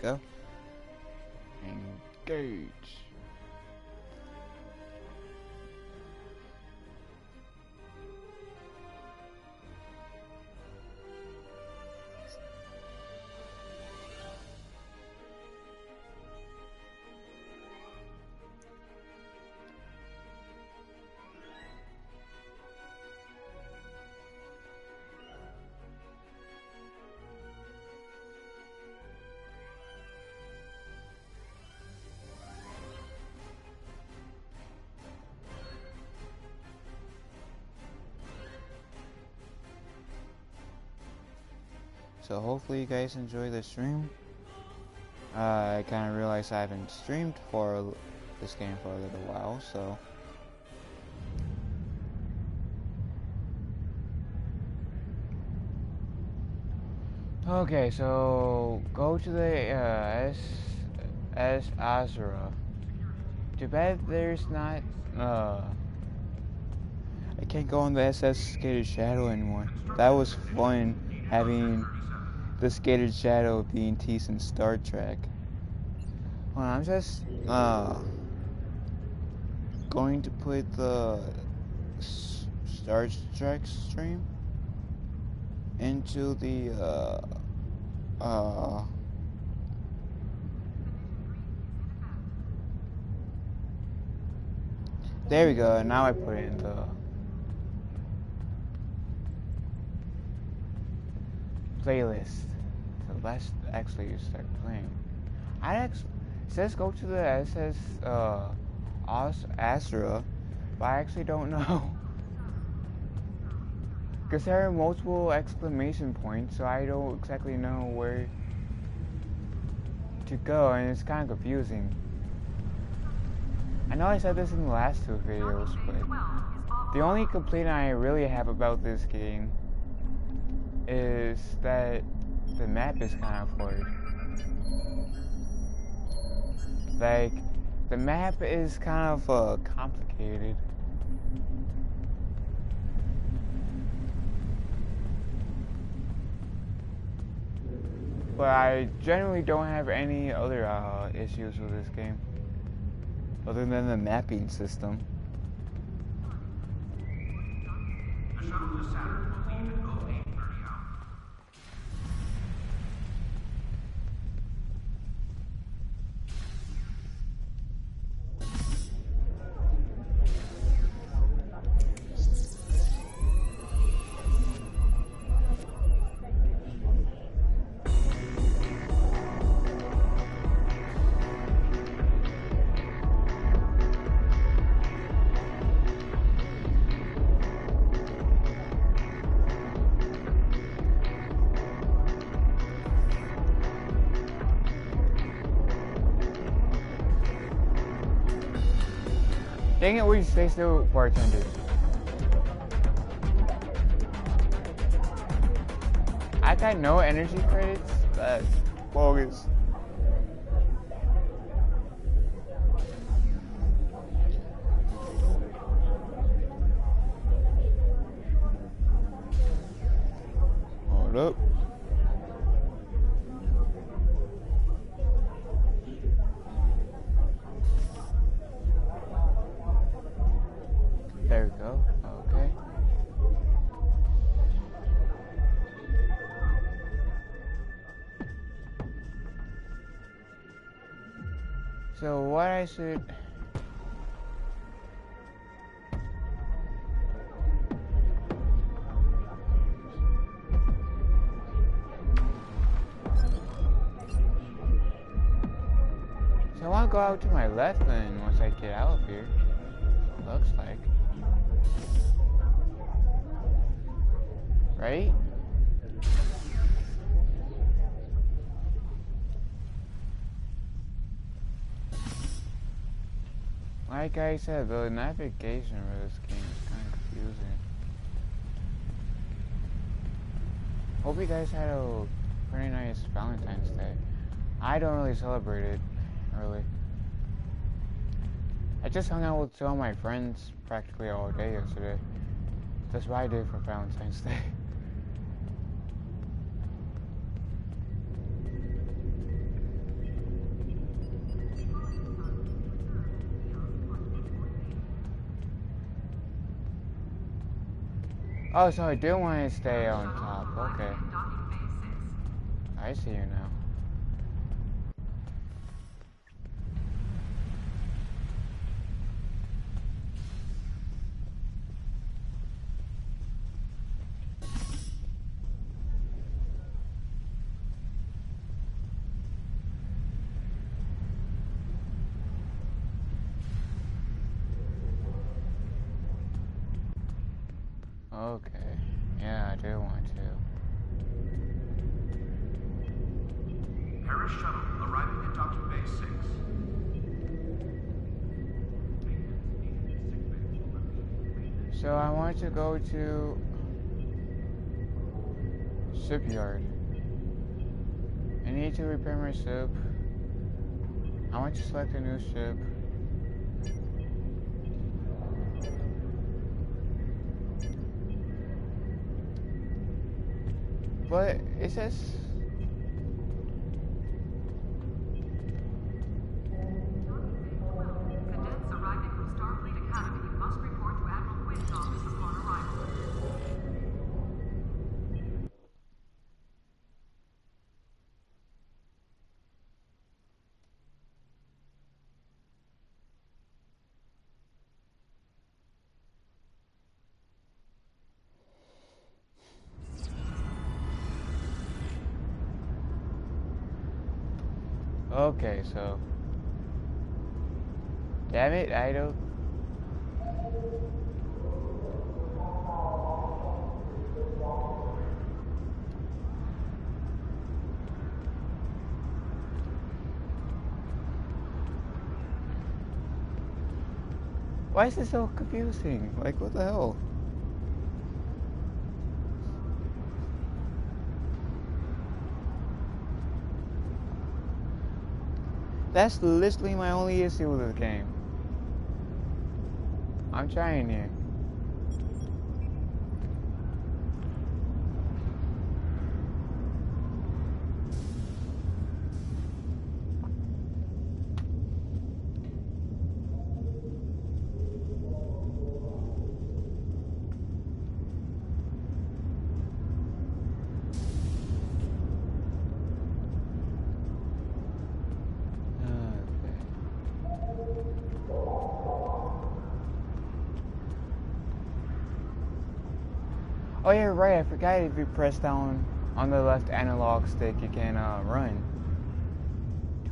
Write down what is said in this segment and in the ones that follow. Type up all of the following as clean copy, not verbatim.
go. Engage. So hopefully you guys enjoy the stream. I kind of realized I haven't streamed for this game for a little while, so okay, so go to the S Azura. Too bad there's not I can't go on the SS Skated Shadow anymore. That was fun having the Skated Shadow being teased in Star Trek. Well, I'm just going to put the Star Trek stream into the there we go. Now I put it in the playlist. So let's actually start playing. It says go to the SS Astra, but I actually don't know. Because there are multiple exclamation points, so I don't exactly know where to go, and it's kind of confusing. I know I said this in the last two videos, but the only complaint I really have about this game is that the map is kind of hard. Like, the map is kind of complicated. But I generally don't have any other issues with this game, other than the mapping system. The shuttle to Saturn will leave at 0830 hours. Dang it, will you stay still, bartender? I got no energy credits? That's bogus. Hold up. There we go. Okay. So what I should... So I want to go out to my left then once I get out of here. Looks like. Right? Like I said, the navigation for this game is kind of confusing. Hope you guys had a pretty nice Valentine's Day. I don't really celebrate it, really. I just hung out with two of my friends practically all day yesterday. That's what I did for Valentine's Day. Oh, so I do want to stay on top. Okay. I see you now. Okay. Yeah, I do want to. Paris shuttle arriving at docking bay 6. So I want to go to shipyard. I need to repair my ship. I want to select a new ship. But it says Cadets arriving from Starfleet Academy must report to Admiral Quinn's office upon arrival. okay, so damn it, I don't. Why is this so confusing? Like, what the hell? That's literally my only issue with this game. I'm trying here. Oh yeah, right, I forgot if you press down on the left analog stick you can run.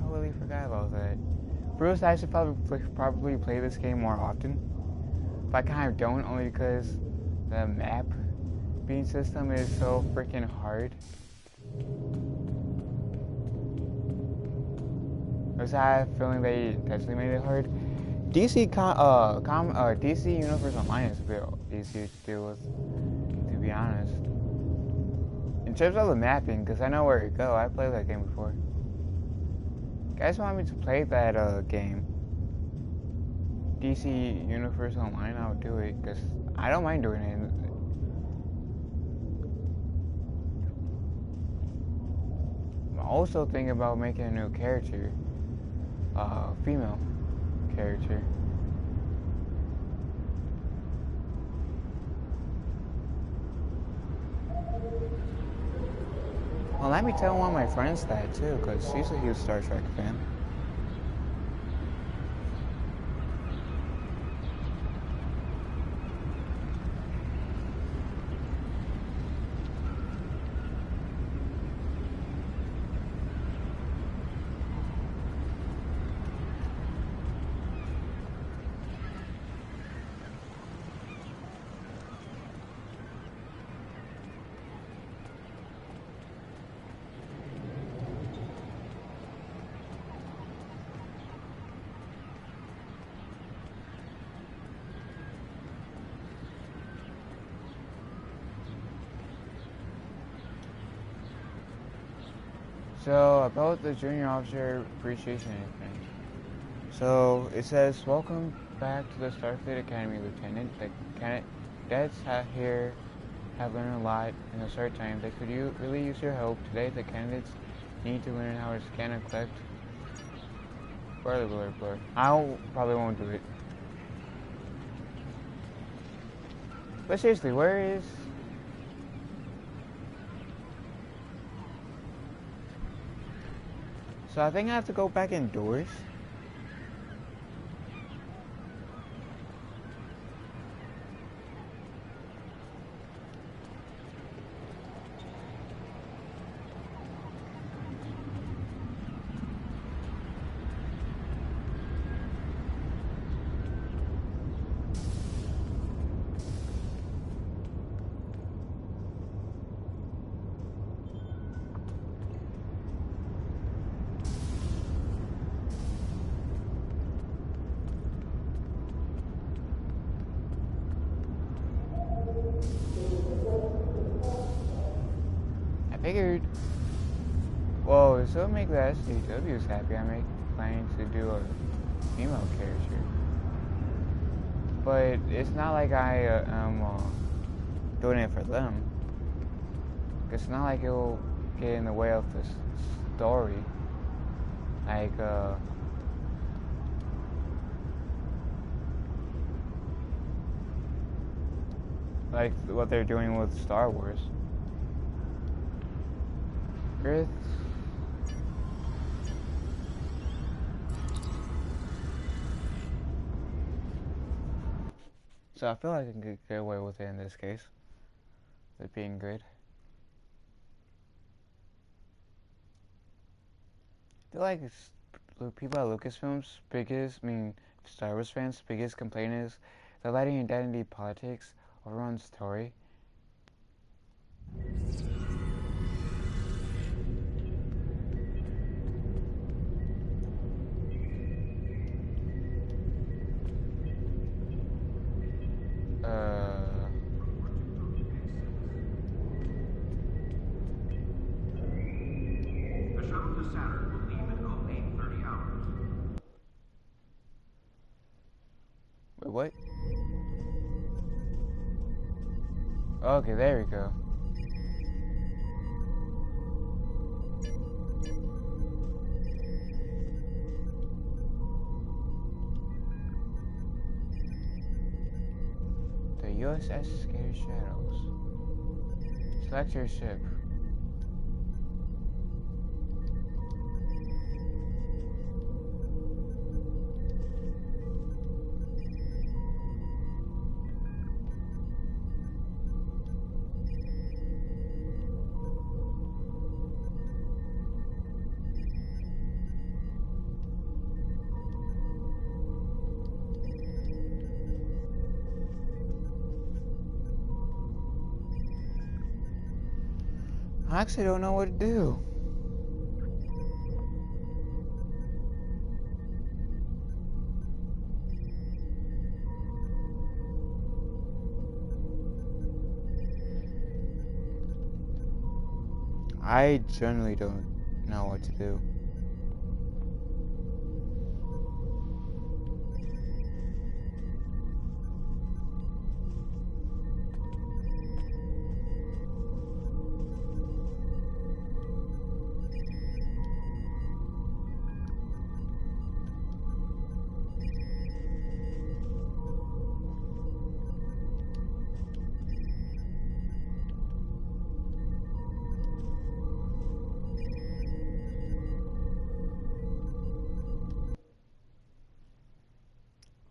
Totally forgot about that. Bruce, I should probably play this game more often. But I kind of don't, only because the map being system is so freaking hard. Because I have a feeling they intentionally made it hard. DC DC Universe Online is a bit easier to deal with, to be honest. In terms of the mapping, because I know where to go. I played that game before. You guys want me to play that game, DC Universe Online, I'll do it, because I don't mind doing it. I'm also thinking about making a new character, female character. Well, let me tell one of my friends that too, because she's a huge Star Trek fan. So, about the Junior Officer Appreciation thing. So, it says, welcome back to the Starfleet Academy, Lieutenant. The cadets here have learned a lot in a short time. They could really use your help. Today, the candidates need to learn how to scan and collect. Blur. I probably won't do it. But seriously, where is So I think I have to go back indoors. I figured, well, so to make the SJWs happy, I'm planning to do a female character. But it's not like I am doing it for them. It's not like it'll get in the way of the story. Like what they're doing with Star Wars. Earth. So I feel like I can get away with it in this case. It being good. I feel like people at Lucasfilm's Star Wars fans' biggest complaint is they're letting identity politics overrun story. The shuttle to Saturn will leave in 0830 hours. Wait, what? Okay, there we go. The USS Scary Shadows. Select your ship. I actually don't know what to do. I generally don't know what to do.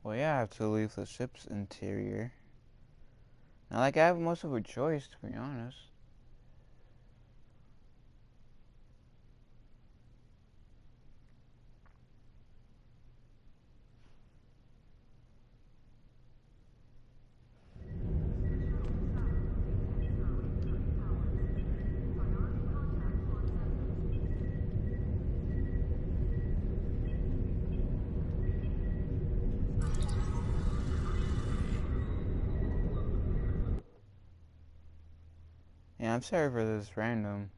Well, yeah, I have to leave the ship's interior. Not like I have much of a choice, to be honest. Yeah, I'm sorry for this random.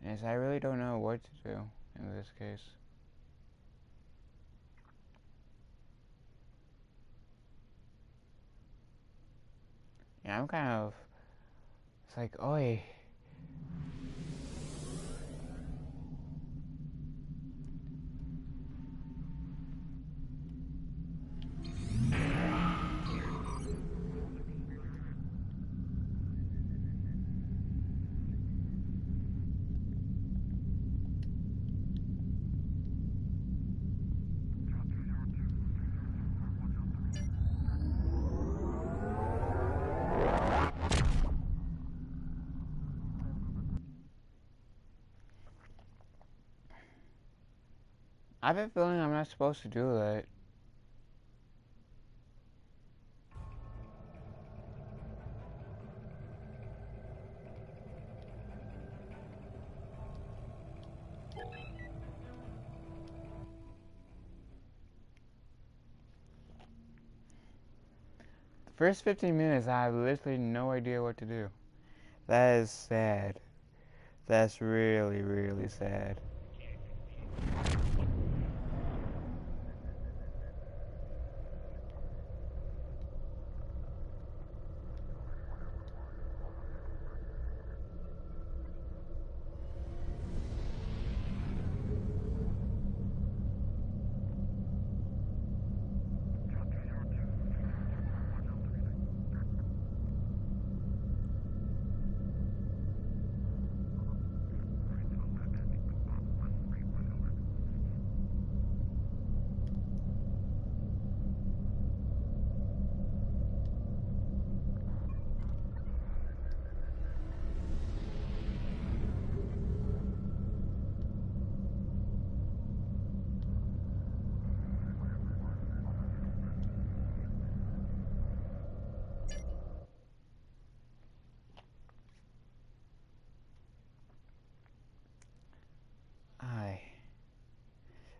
As I really don't know what to do in this case. Yeah, I'm kind of. It's like, oi. I have a feeling I'm not supposed to do that. The first 15 minutes, I have literally no idea what to do. That is sad. That's really, really sad.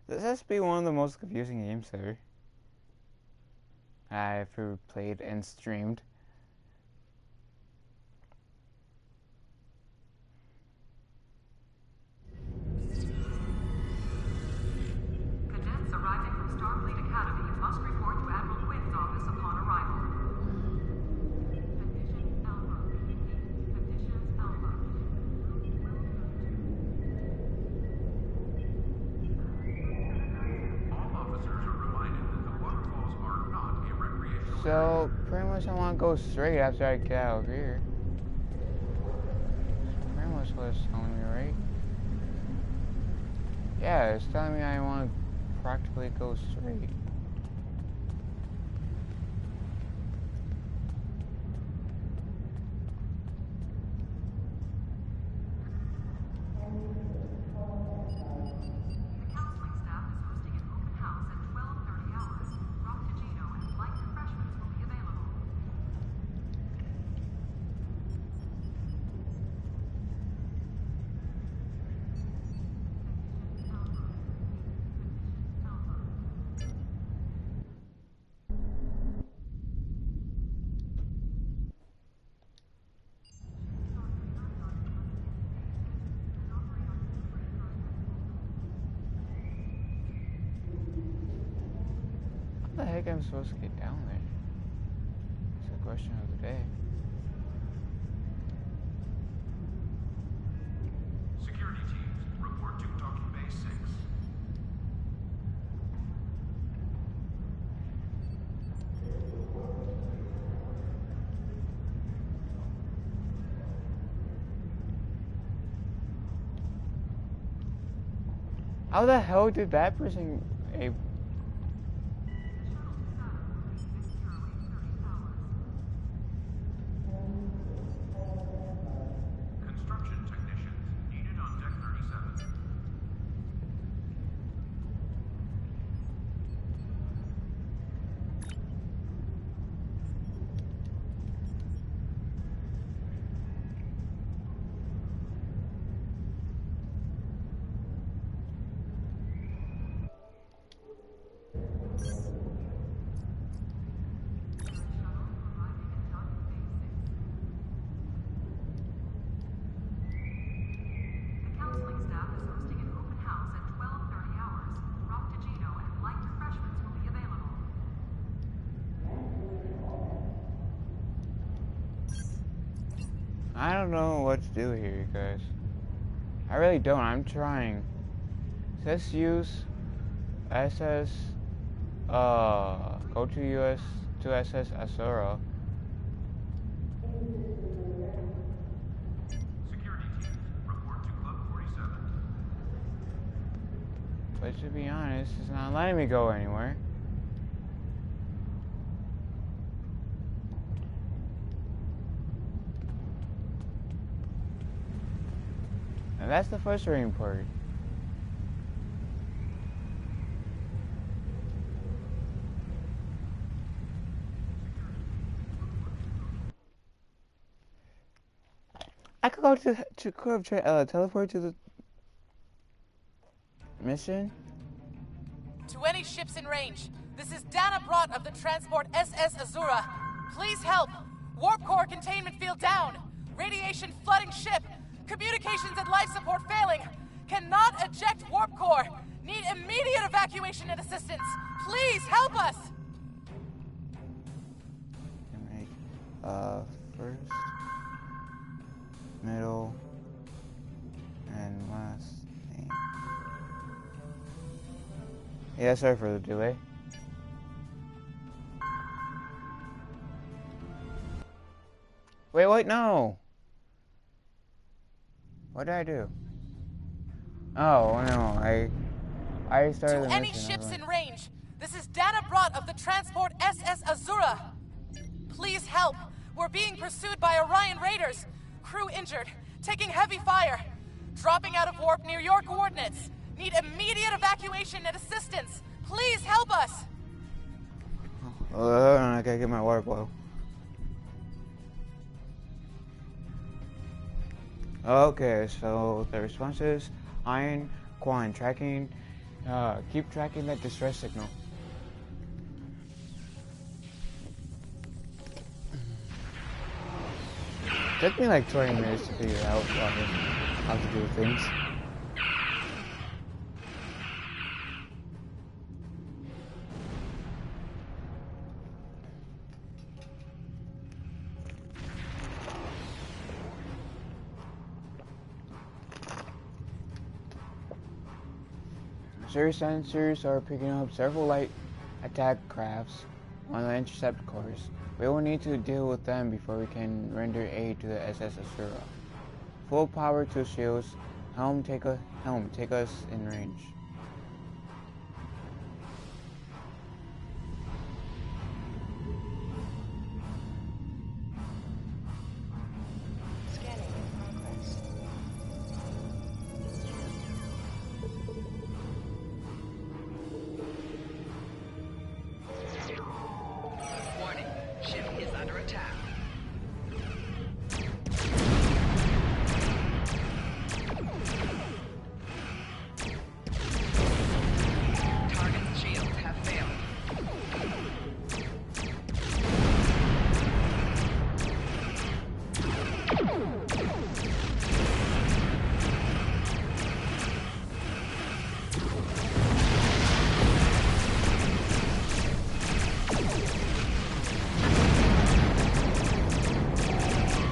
This has to be one of the most confusing games ever I've ever played and streamed. Cadets arriving from Starfleet Academy must report to Admiral Quinn's office upon arrival. Conditions Alpha. Conditions Alpha. All officers are reminded that the waterfalls are not a recreational So, pretty much I want to go straight after I get out of here. That's pretty much what it's telling me, right? Yeah, it's telling me I want to practically go straight. Counseling staff is hosting an open house at 12:30 hours. Frappuccino and light refreshments will be available. How the heck am I supposed to get down there? It's the question of the day. security teams. Report to docking bay 6. How the hell did that person... Construction technicians needed on deck 37. The counseling staff is hosting an open house at 12:30 hours. Frappuccino and light refreshments will be available. I don't know what to do here, guys. I really don't. I'm trying. It says use SS, go to US to SS Asura. Security teams. Report to Club 47. But to be honest, it's not letting me go anywhere. And that's the frustrating part. could go to teleport to the mission. To any ships in range, this is Dana Brott of the transport SS Azura. Please help. Warp core containment field down. Radiation flooding ship. Communications and life support failing. Cannot eject warp core. Need immediate evacuation and assistance. Please help us. First, middle, and last name. Yeah, sorry for the delay. Wait, no! What did I do? Oh, no, I started the To any mission, ships in range, this is Dana Brott of the transport SS Azura. Please help. We're being pursued by Orion raiders. Crew injured, taking heavy fire. Dropping out of warp near your coordinates. Need immediate evacuation and assistance. Please help us. Hold on, I gotta get my water boil. Okay, so the response is Iron Quan tracking. Keep tracking that distress signal. Took me like 20 minutes to figure out how to do things. Surge sensors are picking up several light attack crafts on the intercept course. We will need to deal with them before we can render aid to the SS Asura. Full power to shields. Helm, take us in range. Scanning in progress. Warning, ship is under attack. Target's shields have failed.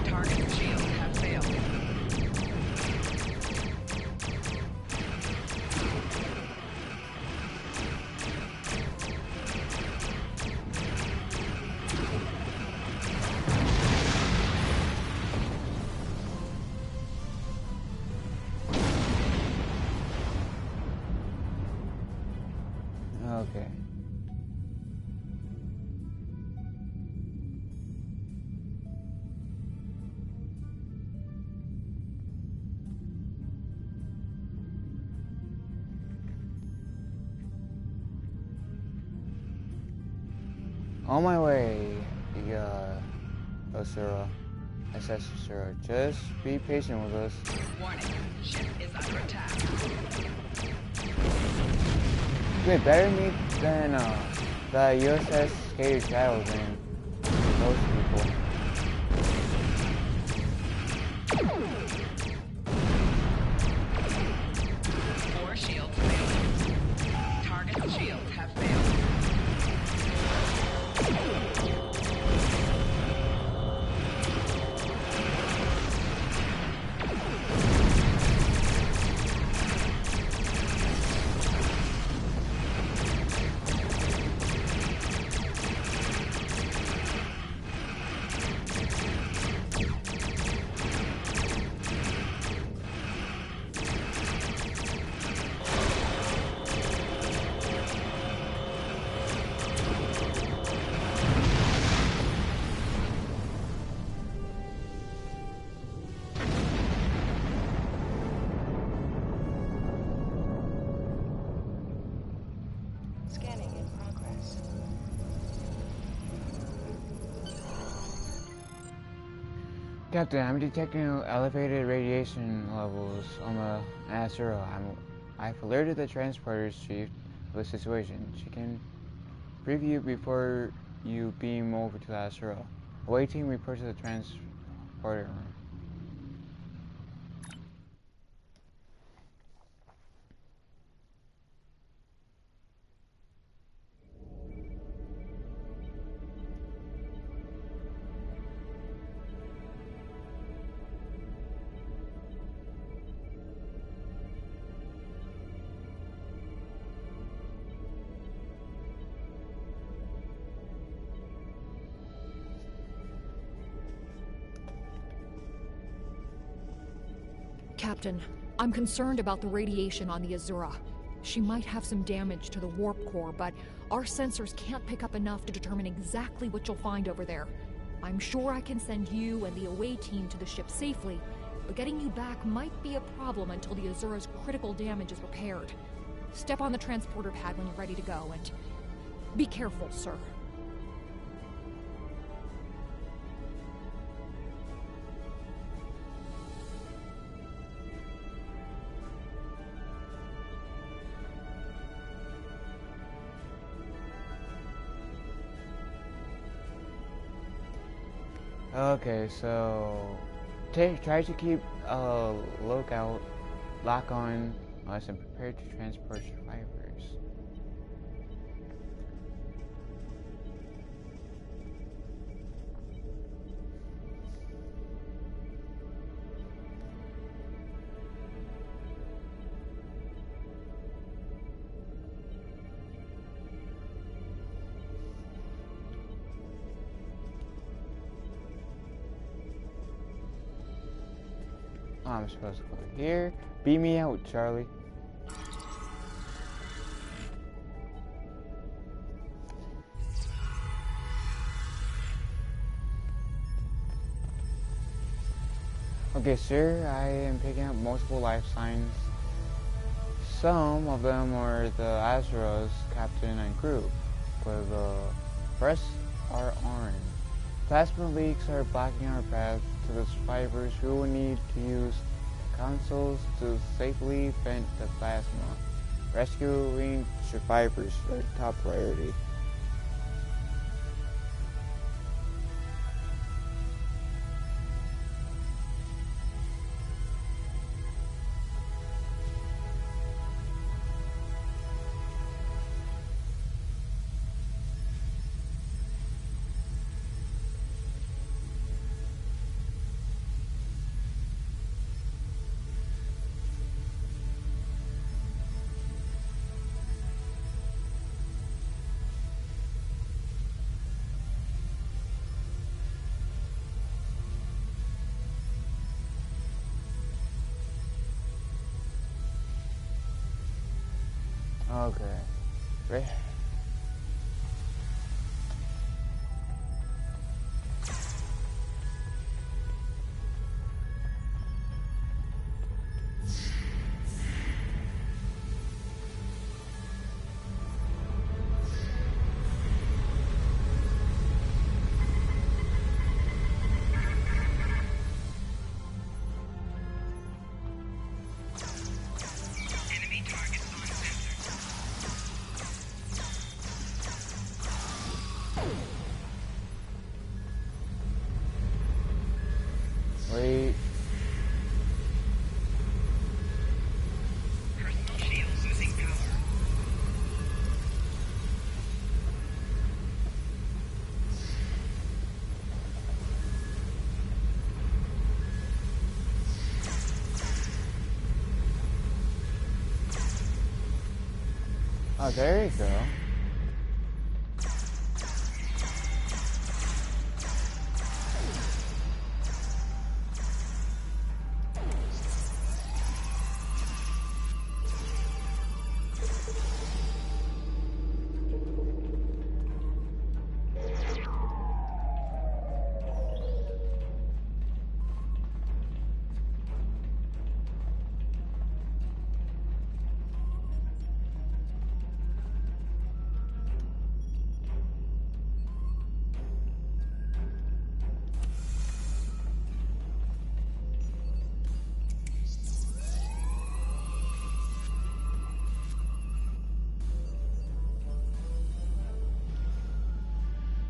Target's shields have failed. Okay. On my way, Asura, SS Asura. Just be patient with us. Warning, ship is under attack. Wait, better meet than the USS Skater Shadows and those people. Four shields failed. Target's shields have failed. Captain, I'm detecting elevated radiation levels on the Azura. I've alerted the transporter's chief of the situation. She can preview before you beam over to the Azura. Awaiting report to the transporter room. Captain, I'm concerned about the radiation on the Azura. She might have some damage to the warp core, but our sensors can't pick up enough to determine exactly what you'll find over there. I'm sure I can send you and the away team to the ship safely, but getting you back might be a problem until the Azura's critical damage is repaired. Step on the transporter pad when you're ready to go, and be careful, sir. Okay, so try to keep a lock on us and prepare to transport survivors. I'm supposed to go here. Beat me out, Charlie. Okay, sir, I am picking up multiple life signs. Some of them are the Azura's captain and crew, but the rest are orange. Plasma leaks are blocking our path to the survivors who will need to use consoles to safely vent the plasma. Rescuing survivors is top priority. Okay. Right. Enemy targets on sensor. Wait. Personal shields losing power. Oh, there you go.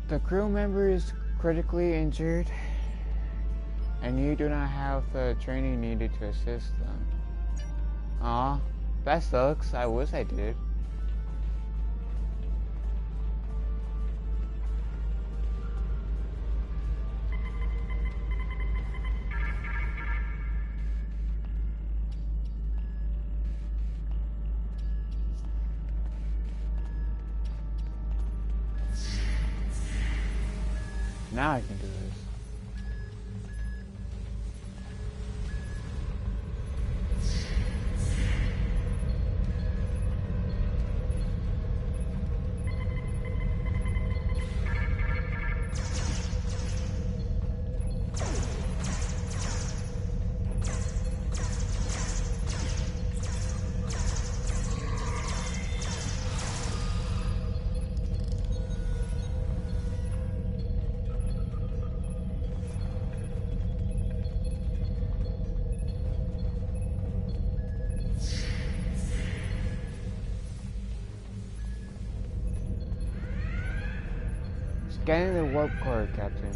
The crew member is critically injured, and you do not have the training needed to assist them. Aw, that sucks. I wish I did. Now I can do this. Scanning the warp core, Captain.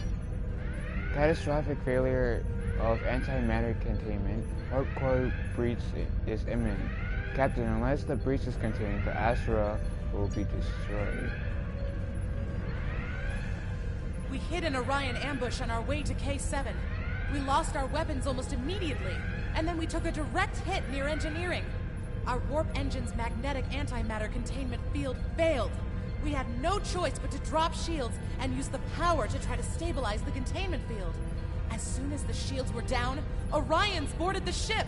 Catastrophic failure of antimatter containment. Warp core breach is imminent. Captain, unless the breach is contained, the Asura will be destroyed. We hit an Orion ambush on our way to K7. We lost our weapons almost immediately, and then we took a direct hit near engineering. Our warp engine's magnetic antimatter containment field failed. We had no choice but to drop shields and use the power to try to stabilize the containment field. As soon as the shields were down, Orions boarded the ship.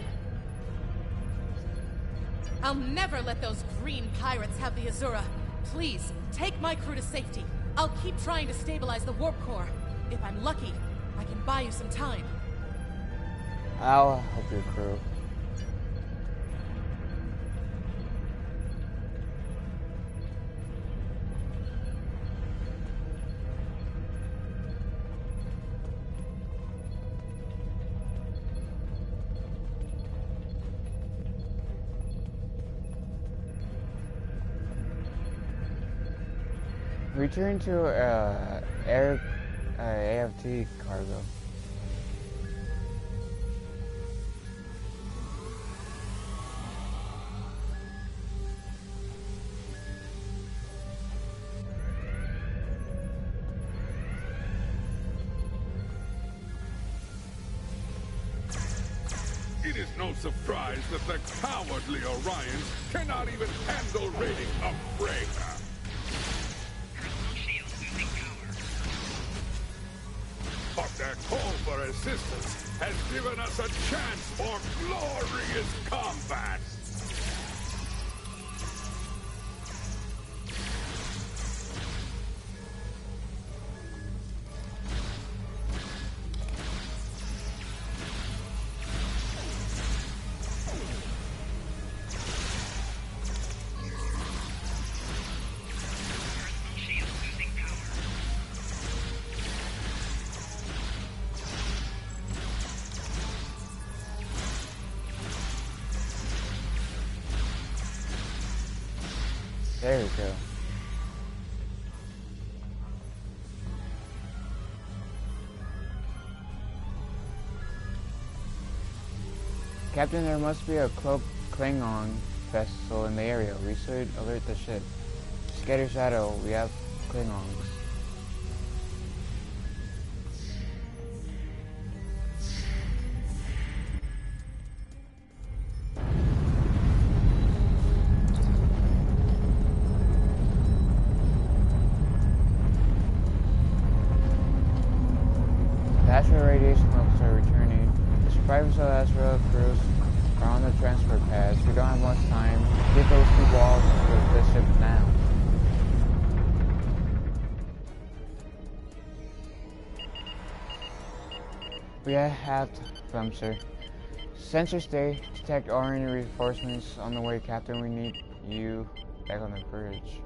I'll never let those green pirates have the Azura. Please, take my crew to safety. I'll keep trying to stabilize the warp core. If I'm lucky, I can buy you some time. I'll help your crew. Return to AFT cargo. It is no surprise that the cowardly Orions cannot even handle raiding a freighter. But their call for assistance has given us a chance for glorious combat! There we go. Captain, there must be a Klingon vessel in the area. We should alert the ship. Scatter Shadow, we have Klingons. Asura radiation levels are returning. The survivors of Asura crews are on the transfer pads. We don't have much time. Get those people off the ship now. We have them, sir. Sensor stay. Detect Orion reinforcements on the way, Captain. We need you back on the bridge.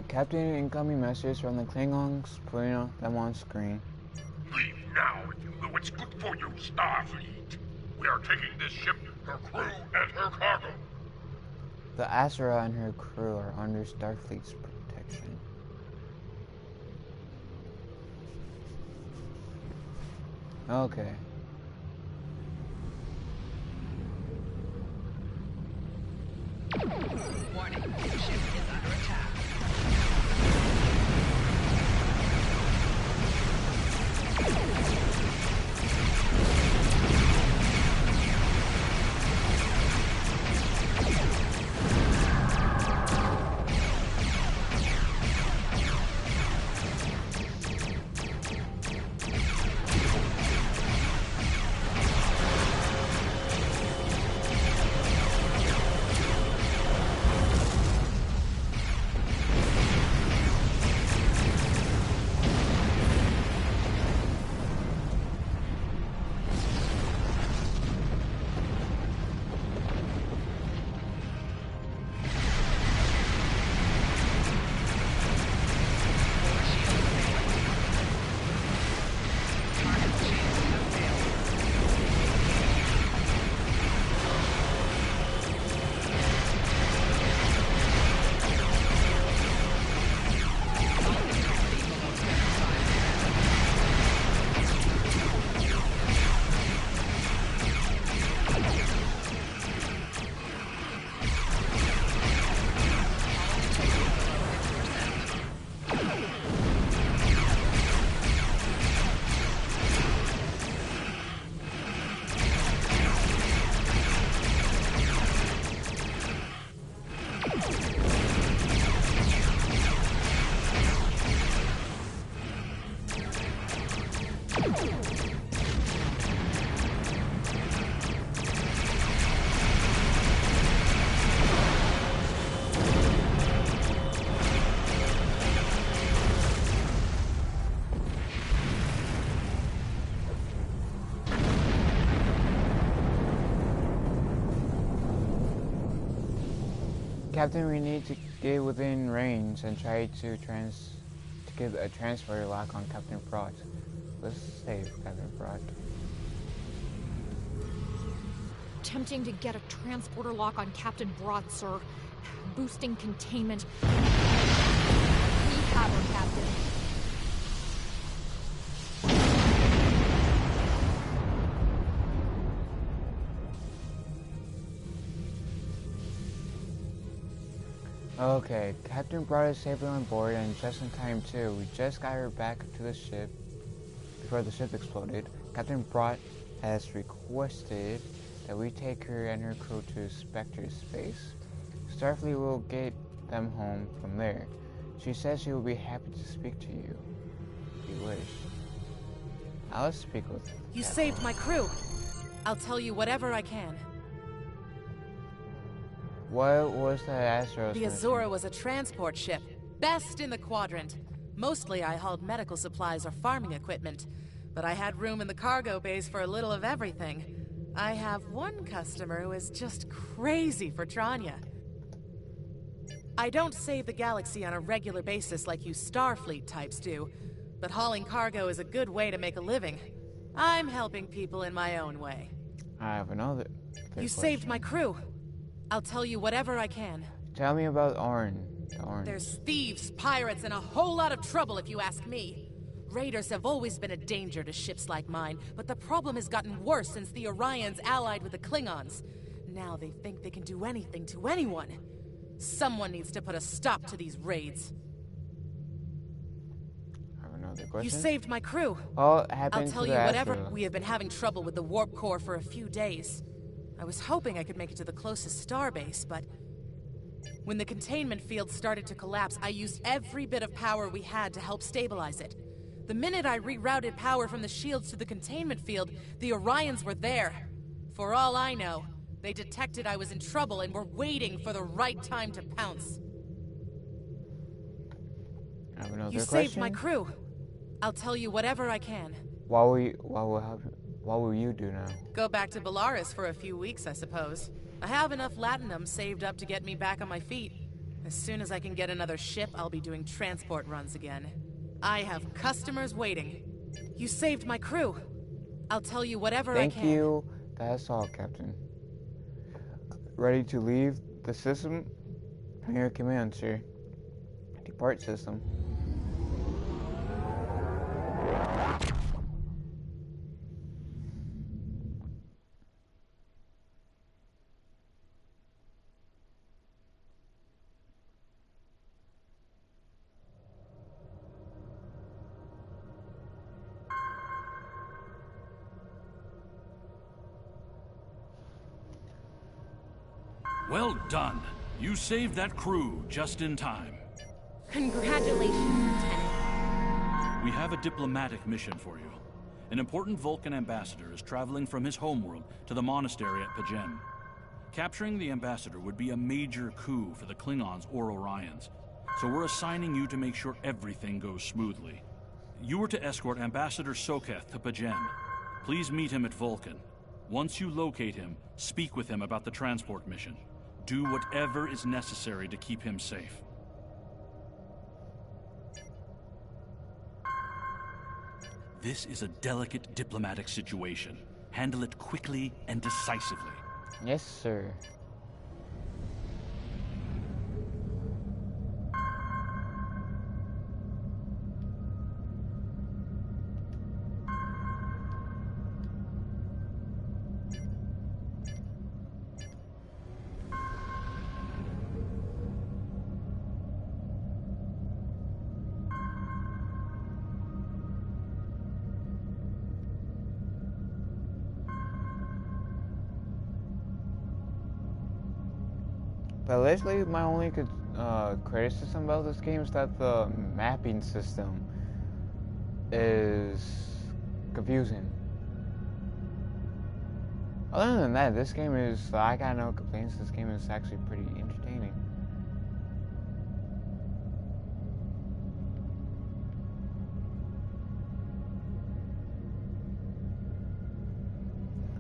Captain, incoming message from the Klingons, putting them on screen. Leave now if you know it's good for you, Starfleet. We are taking this ship, her crew, and her cargo. The Asura and her crew are under Starfleet's protection. Okay. Warning, ship is under attack. Captain, we need to get within range and try to get a transporter lock on Captain Broad. Let's save Captain Broad. Attempting to get a transporter lock on Captain Broad, sir. Boosting containment. We have her, Captain. Okay, Captain Broad is safely on board and just in time too. We just got her back to the ship before the ship exploded. Captain Broad has requested that we take her and her crew to Spectre space. Starfleet will get them home from there. She says she will be happy to speak to you, if you wish. I'll speak with You Captain. saved my crew. I'll tell you whatever I can. What was that Astro's The mission? Azura was a transport ship, best in the quadrant. Mostly I hauled medical supplies or farming equipment, but I had room in the cargo bays for a little of everything. I have one customer who is just crazy for Tranya. I don't save the galaxy on a regular basis like you Starfleet types do, but hauling cargo is a good way to make a living. I'm helping people in my own way. I have another. You saved my crew. I'll tell you whatever I can. Tell me about Orin. The Orange. There's thieves, pirates, and a whole lot of trouble if you ask me. Raiders have always been a danger to ships like mine, but the problem has gotten worse since the Orions allied with the Klingons. Now they think they can do anything to anyone. Someone needs to put a stop to these raids. I have another question. You saved my crew. What happened I'll tell to you the whatever. Astro? We have been having trouble with the warp core for a few days. I was hoping I could make it to the closest starbase, but when the containment field started to collapse, I used every bit of power we had to help stabilize it. The minute I rerouted power from the shields to the containment field, the Orions were there. For all I know, they detected I was in trouble and were waiting for the right time to pounce. I have another You question. saved my crew. I'll tell you whatever I can. What will you do now? Go back to Bellaris for a few weeks, I suppose. I have enough latinum saved up to get me back on my feet. As soon as I can get another ship, I'll be doing transport runs again. I have customers waiting. You saved my crew. I'll tell you whatever I Thank can. you. That's all, Captain. Ready to leave the system? Your command, sir. Depart system. Well done. You saved that crew just in time. Congratulations, Lieutenant. We have a diplomatic mission for you. An important Vulcan ambassador is traveling from his homeworld to the monastery at Pajem. Capturing the ambassador would be a major coup for the Klingons or Orions, so we're assigning you to make sure everything goes smoothly. You are to escort Ambassador Soketh to Pajem. Please meet him at Vulcan. Once you locate him, speak with him about the transport mission. Do whatever is necessary to keep him safe. This is a delicate diplomatic situation. Handle it quickly and decisively. Yes, sir. But literally, my only criticism about this game is that the mapping system is confusing. Other than that, this game is, I got no complaints. This game is actually pretty entertaining.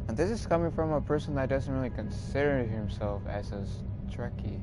And this is coming from a person that doesn't really consider himself as a Trekkie.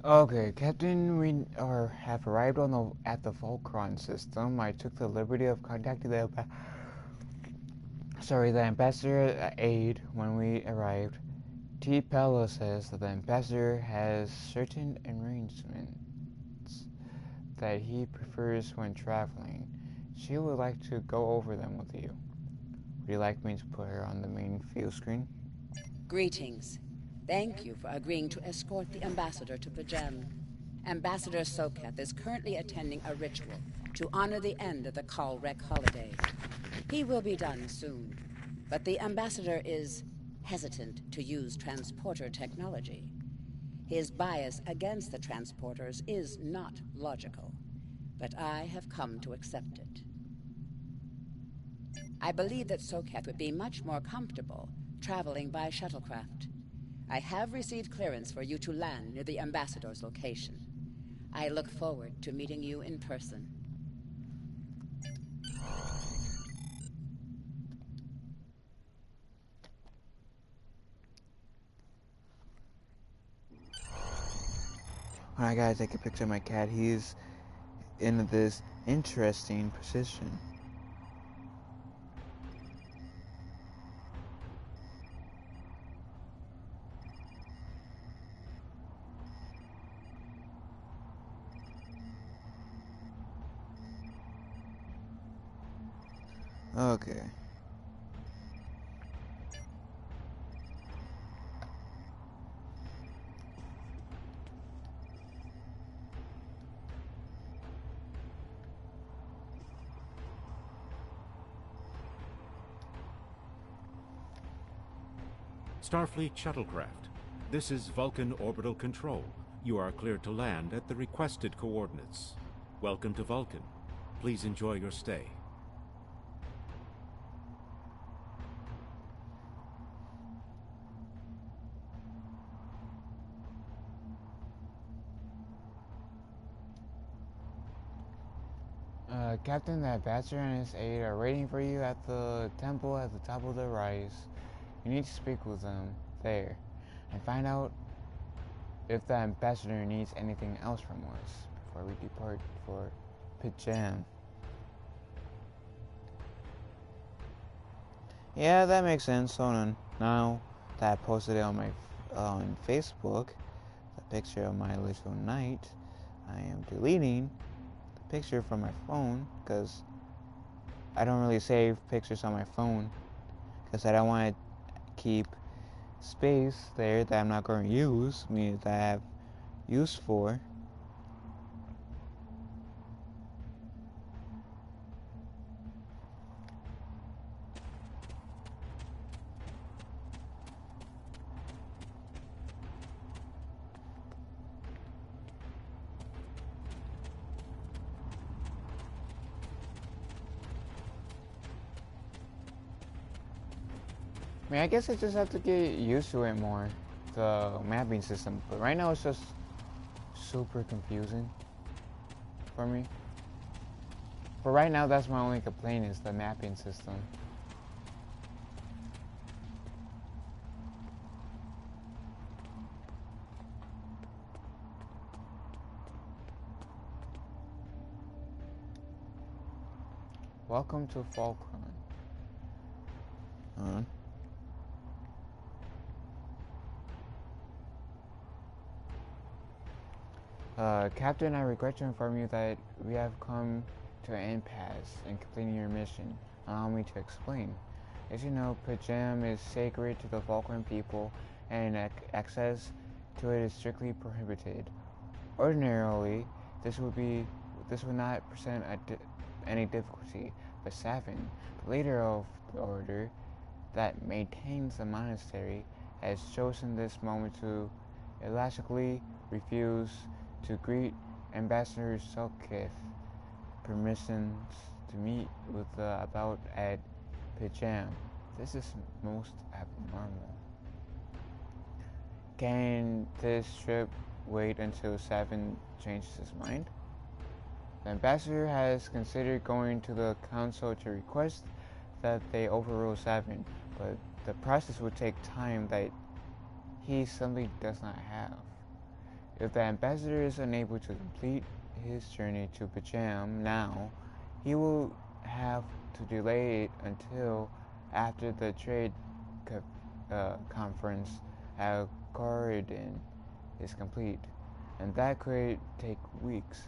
Okay, Captain, we have arrived at the Volcron system. I took the liberty of contacting the ambassador aide when we arrived. T. Pello says that the ambassador has certain arrangements that he prefers when traveling. She would like to go over them with you. Would you like me to put her on the main view screen? Greetings. Thank you for agreeing to escort the ambassador to Pajem. Ambassador Soketh is currently attending a ritual to honor the end of the Kalrek holiday. He will be done soon, but the ambassador is hesitant to use transporter technology. His bias against the transporters is not logical, but I have come to accept it. I believe that Soketh would be much more comfortable traveling by shuttlecraft. I have received clearance for you to land near the ambassador's location. I look forward to meeting you in person. I gotta take a picture of my cat. He's in this interesting position. Okay. Starfleet shuttlecraft. This is Vulcan Orbital Control. You are cleared to land at the requested coordinates. Welcome to Vulcan. Please enjoy your stay. Captain, the ambassador and his aide are waiting for you at the temple at the top of the rise. You need to speak with them there and find out if the ambassador needs anything else from us before we depart for Pijam. Yeah, that makes sense. Hold on. Now that I posted it on my on Facebook, the picture of my little knight, I am deleting the picture from my phone because I don't really save pictures on my phone because I don't want to keep space there that I'm not going to use, that I have use for. I mean, I guess I just have to get used to it more, the mapping system. But right now it's just super confusing for me. But right now that's my only complaint is the mapping system. Welcome to Falkland. Captain, I regret to inform you that we have come to an impasse in completing your mission. Allow me to explain. As you know, Pijam is sacred to the Falkland people, and access to it is strictly prohibited. Ordinarily, this would not present any difficulty, but Savin, the leader of the order that maintains the monastery, has chosen this moment to elastically refuse to greet Ambassador Selkith permissions to meet with the about at Pijam. This is most abnormal. Can this trip wait until Savin changes his mind? The ambassador has considered going to the council to request that they overrule Savin, but the process would take time that he simply does not have. If the ambassador is unable to complete his journey to Pijam now, he will have to delay it until after the trade conference at Corridon is complete, and that could take weeks.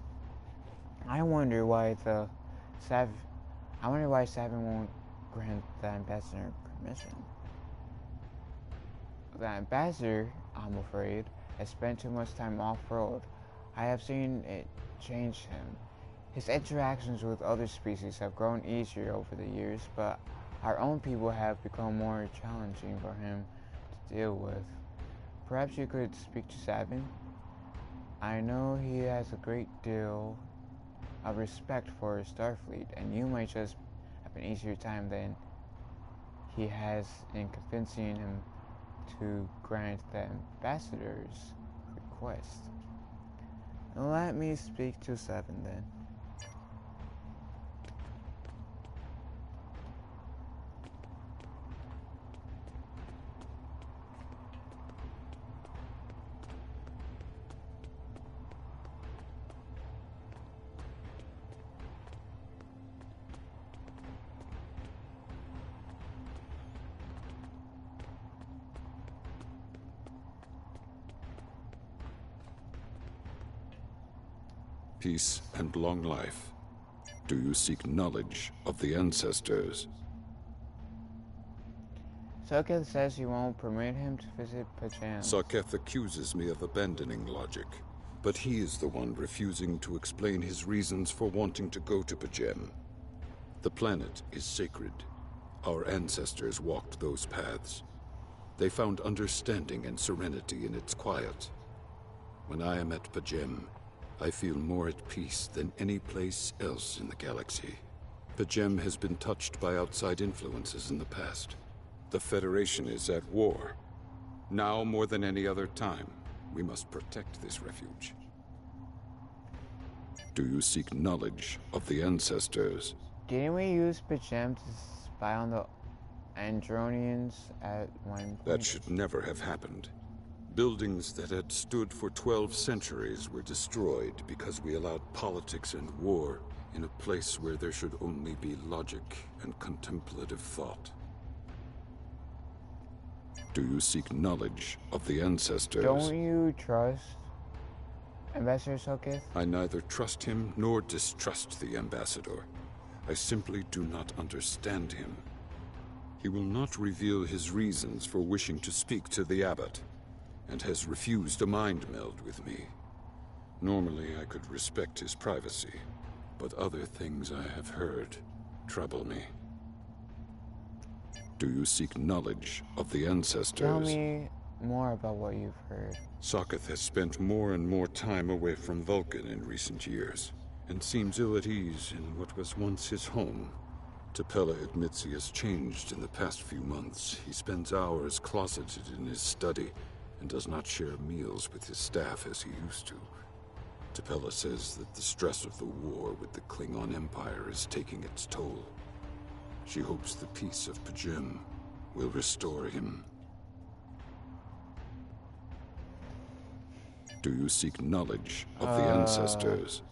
I wonder why Savin won't grant the ambassador permission. The ambassador, I'm afraid, has spent too much time off-world. I have seen it change him. His interactions with other species have grown easier over the years, but our own people have become more challenging for him to deal with. Perhaps you could speak to Savin? I know he has a great deal of respect for Starfleet, and you might just have an easier time than he has in convincing him to grant the ambassador's request. Let me speak to Savin then. Peace and long life. Do you seek knowledge of the ancestors? Selkith says you won't permit him to visit Pijam. Selkith accuses me of abandoning logic, but he is the one refusing to explain his reasons for wanting to go to Pijam. The planet is sacred. Our ancestors walked those paths. They found understanding and serenity in its quiet. When I am at Pajem, I feel more at peace than any place else in the galaxy. Pajem has been touched by outside influences in the past. The Federation is at war. Now more than any other time, we must protect this refuge. Do you seek knowledge of the ancestors? Didn't we use Pajem to spy on the Andronians at one point? That should never have happened. Buildings that had stood for 12 centuries were destroyed because we allowed politics and war in a place where there should only be logic and contemplative thought. Do you seek knowledge of the ancestors? Don't you trust Ambassador Soketh? I neither trust him nor distrust the Ambassador. I simply do not understand him. He will not reveal his reasons for wishing to speak to the Abbot, and has refused a mind meld with me. Normally I could respect his privacy, but other things I have heard trouble me. Do you seek knowledge of the ancestors? Tell me more about what you've heard. Soketh has spent more and more time away from Vulcan in recent years, and seems ill at ease in what was once his home. Tapella admits he has changed in the past few months. He spends hours closeted in his study, and does not share meals with his staff as he used to. Tapella says that the stress of the war with the Klingon Empire is taking its toll. She hopes the peace of Pajem will restore him. Do you seek knowledge of the ancestors?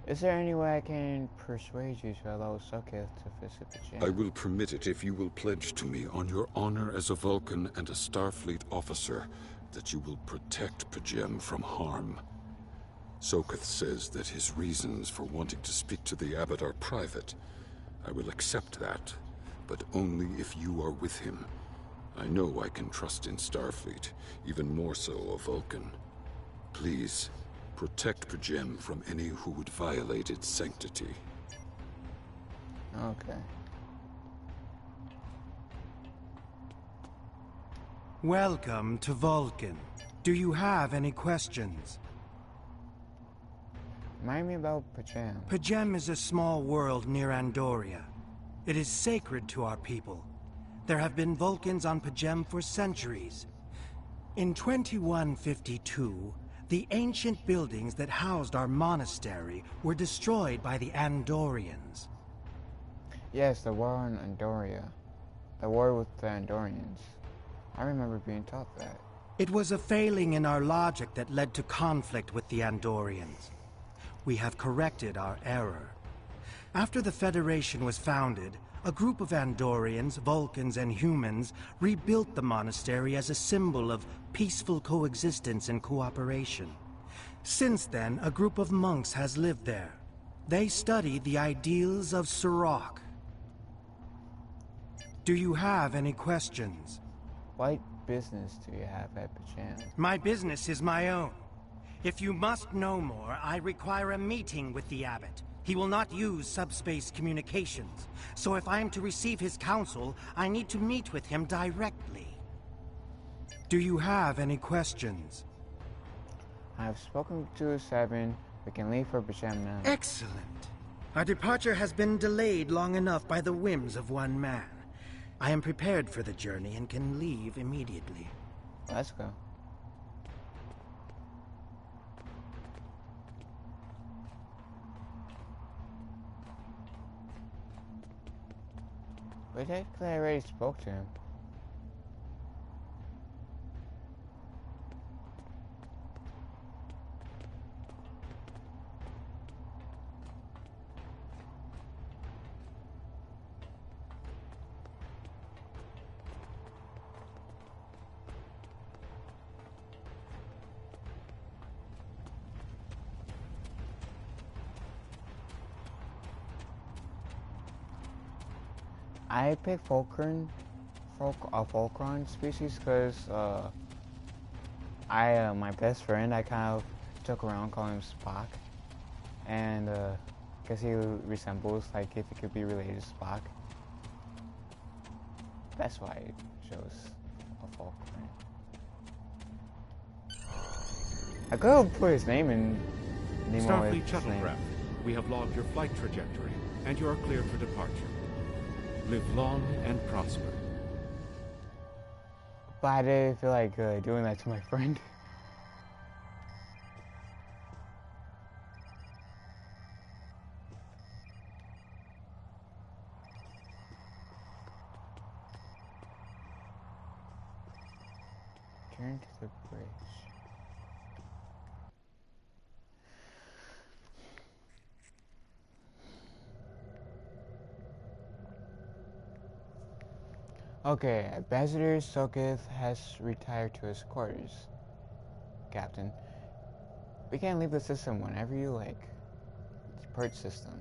Is there any way I can persuade you to allow Soketh to visit Pajem? I will permit it if you will pledge to me on your honor as a Vulcan and a Starfleet officer that you will protect Pajem from harm. Soketh says that his reasons for wanting to speak to the Abbot are private. I will accept that, but only if you are with him. I know I can trust in Starfleet, even more so a Vulcan. Please, protect Pajem from any who would violate its sanctity. Okay. Welcome to Vulcan. Do you have any questions? Remind me about Pajem. Pajem is a small world near Andoria. It is sacred to our people. There have been Vulcans on Pajem for centuries. In 2152, the ancient buildings that housed our monastery were destroyed by the Andorians. Yes, the war on Andoria. The war with the Andorians. I remember being taught that. It was a failing in our logic that led to conflict with the Andorians. We have corrected our error. After the Federation was founded, a group of Andorians, Vulcans, and humans rebuilt the monastery as a symbol of peaceful coexistence and cooperation. Since then, a group of monks has lived there. They study the ideals of Sirach. Do you have any questions? What business do you have at Pajem? My business is my own. If you must know more, I require a meeting with the Abbot. He will not use subspace communications, so if I am to receive his counsel, I need to meet with him directly. Do you have any questions? I've spoken to 7. We can leave for Pajem now. Excellent. Our departure has been delayed long enough by the whims of one man. I am prepared for the journey and can leave immediately. Let's go. But technically I already spoke to him. I picked Fulcron species because my best friend, I kind of joke around calling him Spock, and because he resembles, like, if he could be related to Spock. That's why I chose a Vulcan. I could have put his name in Nemoeth's Starfleet name. shuttlecraft, we have logged your flight trajectory, and you are cleared for departure. Live long and prosper. But I didn't feel like doing that to my friend. Turn to the bridge. Okay, Ambassador Soketh has retired to his quarters. Captain, we can leave the system whenever you like. It's a purge system.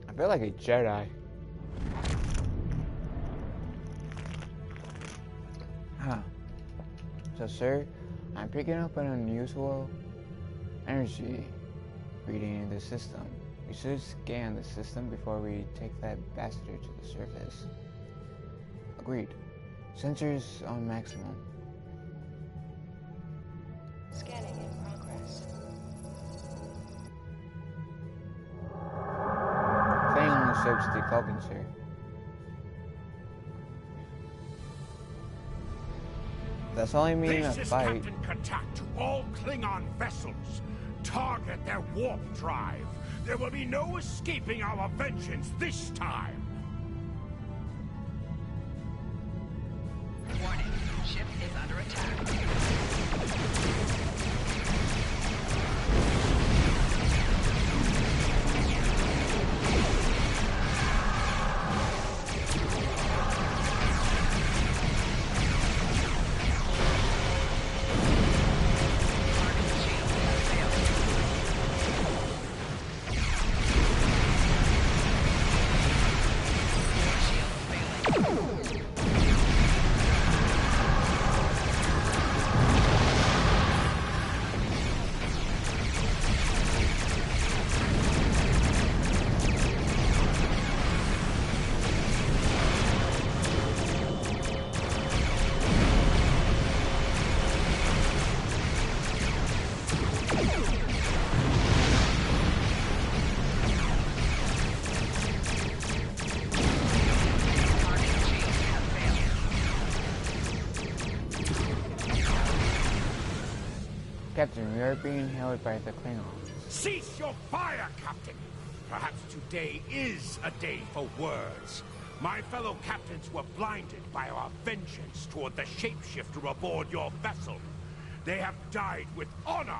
I feel like a Jedi. Huh. So, sir, I'm picking up an unusual energy reading in the system. We should scan the system before we take that ambassador to the surface. Agreed. Sensors on maximum. Scanning in progress. Staying on the ship's decloaking, sir. That's only meaning a fight. This is Captain Katak to all Klingon vessels. Target their warp drive. There will be no escaping our vengeance this time. Warning, ship is under attack. Captain, we are being held by the Klingons. Cease your fire, Captain! Perhaps today is a day for words. My fellow captains were blinded by our vengeance toward the shapeshifter aboard your vessel. They have died with honor.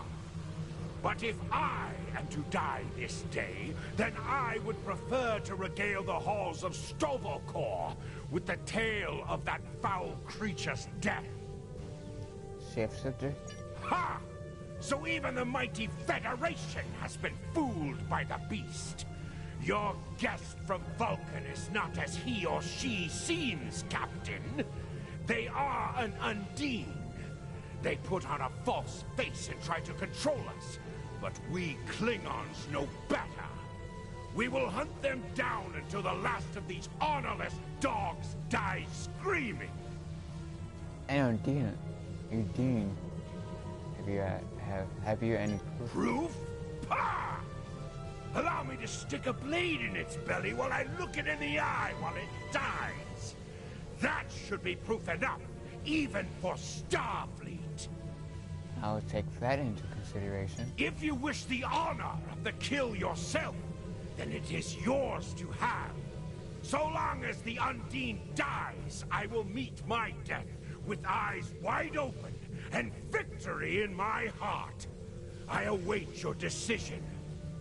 But if I am to die this day, then I would prefer to regale the halls of Stovokor with the tale of that foul creature's death. Shapeshifter? Ha! So even the mighty Federation has been fooled by the beast. Your guest from Vulcan is not as he or she seems, Captain. They are an Undine. They put on a false face and try to control us. But we Klingons know better. We will hunt them down until the last of these honorless dogs die screaming. And Undine. Have you any proof? Proof? Pah! Allow me to stick a blade in its belly while I look it in the eye while it dies. That should be proof enough, even for Starfleet. I'll take that into consideration. If you wish the honor of the kill yourself, then it is yours to have. So long as the Undine dies, I will meet my death with eyes wide open and victory in my heart. I await your decision.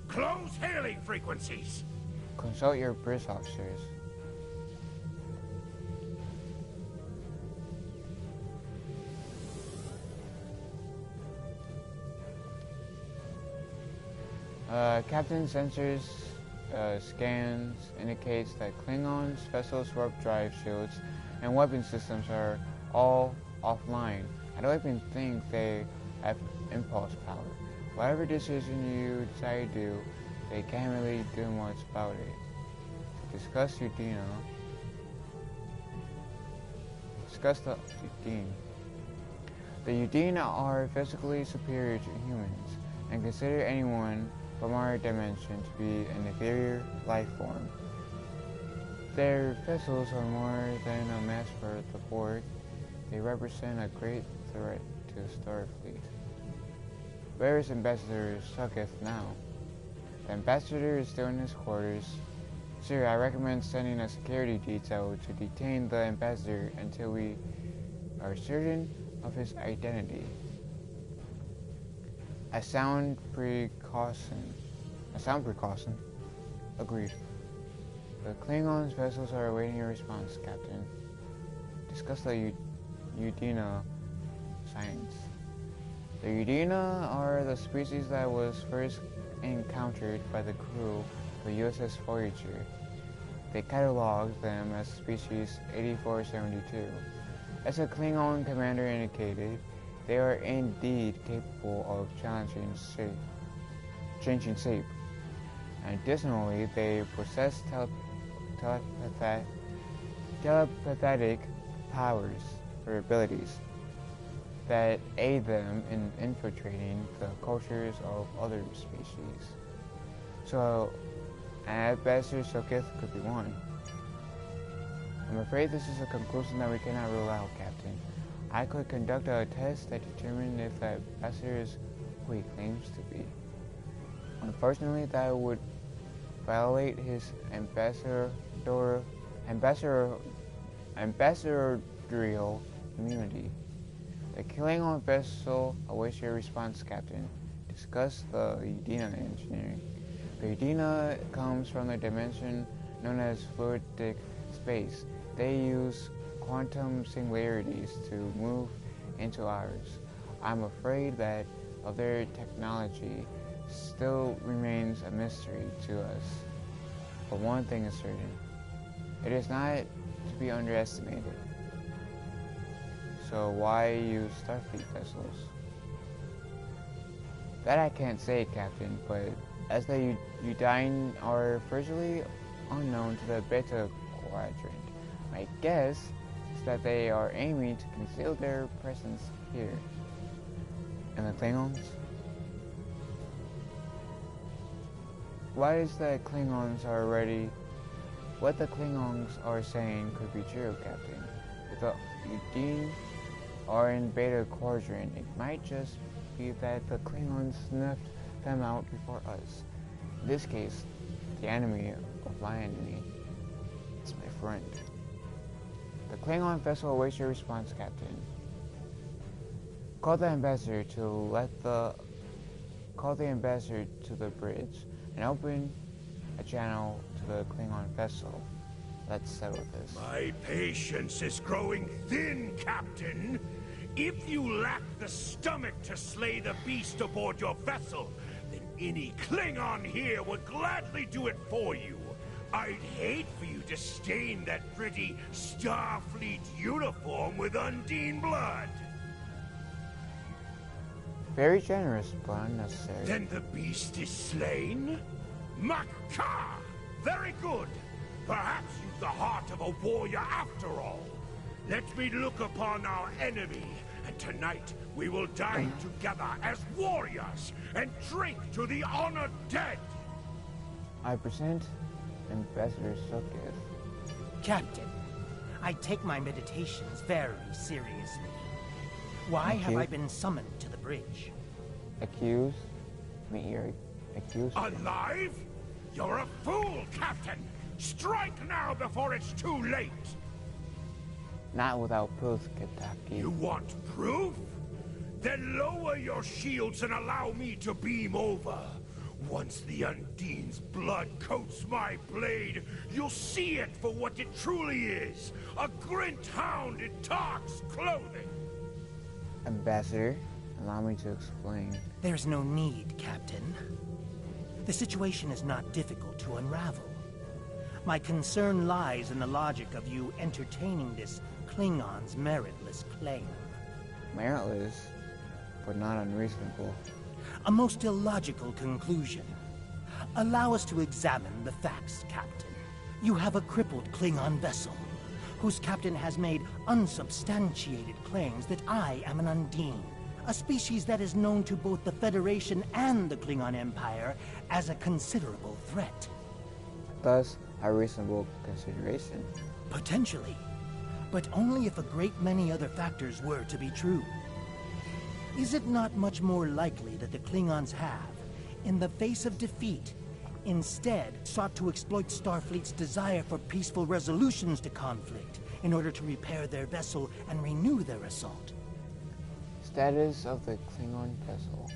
Close hailing frequencies. Consult your bridge officers. Captain sensors scans indicates that Klingons, vessels, warp drive shields, and weapon systems are all offline. I don't even think they have impulse power. Whatever decision you decide to do, they can't really do much about it. To discuss Udina. Discuss the Udine. The Udine are physically superior to humans, and consider anyone from our dimension to be an inferior life form. Their vessels are more than a match for the Borg. They represent a great threat to Starfleet. Where is Ambassador Sucketh now? The Ambassador is still in his quarters. Sir, I recommend sending a security detail to detain the Ambassador until we are certain of his identity. A sound precaution. Agreed. The Klingons' vessels are awaiting your response, Captain. Discuss the Udina science. The Udina are the species that was first encountered by the crew of the USS Voyager. They cataloged them as species 8472. As the Klingon commander indicated, they are indeed capable of changing shape. Additionally, they possess telepathic powers or abilities that aid them in infiltrating the cultures of other species. So, Ambassador Sokith could be one. I'm afraid this is a conclusion that we cannot rule out, Captain. I could conduct a test that determined if the ambassador is who he claims to be. Unfortunately, that would violate his ambassadorial immunity. The Klingon vessel awaits your response, Captain. Discuss the Udina engineering. The Udina comes from the dimension known as fluidic space. They use quantum singularities to move into ours. I'm afraid that of their technology still remains a mystery to us. But one thing is certain. It is not to be underestimated. So why use Starfleet vessels? That I can't say, Captain, but as the Udine are virtually unknown to the Beta Quadrant, my guess is that they are aiming to conceal their presence here. And the Klingons? What the Klingons are saying could be true, Captain. If the Udine are in Beta Quadrant, it might just be that the Klingons snuffed them out before us. In this case, the enemy of my enemy is my friend. The Klingon vessel awaits your response, Captain. Call the ambassador to the bridge and open a channel to the Klingon vessel. Let's settle this. My patience is growing thin, Captain. If you lack the stomach to slay the beast aboard your vessel, then any Klingon here would gladly do it for you. I'd hate for you to stain that pretty Starfleet uniform with Undine blood. Very generous, but unnecessary. Then the beast is slain? Makar! Very good! Perhaps you've the heart of a warrior after all. Let me look upon our enemy, and tonight we will dine together as warriors and drink to the honored dead. I present Ambassador Sokith. Captain, I take my meditations very seriously. Why have I been summoned to the bridge? Accused? I mean, you're accused. Alive? You're a fool, Captain! Strike now before it's too late! Not without proof, Kentucky. You want proof? Then lower your shields and allow me to beam over. Once the Undine's blood coats my blade, you'll see it for what it truly is. A Grint hound in Tark's clothing. Ambassador, allow me to explain. There's no need, Captain. The situation is not difficult to unravel. My concern lies in the logic of you entertaining this Klingon's meritless claim. Meritless, but not unreasonable. A most illogical conclusion. Allow us to examine the facts, Captain. You have a crippled Klingon vessel, whose captain has made unsubstantiated claims that I am an Undine, a species that is known to both the Federation and the Klingon Empire as a considerable threat. Thus, a reasonable consideration. Potentially, but only if a great many other factors were to be true. Is it not much more likely that the Klingons have, in the face of defeat, instead sought to exploit Starfleet's desire for peaceful resolutions to conflict in order to repair their vessel and renew their assault? Status of the Klingon vessel.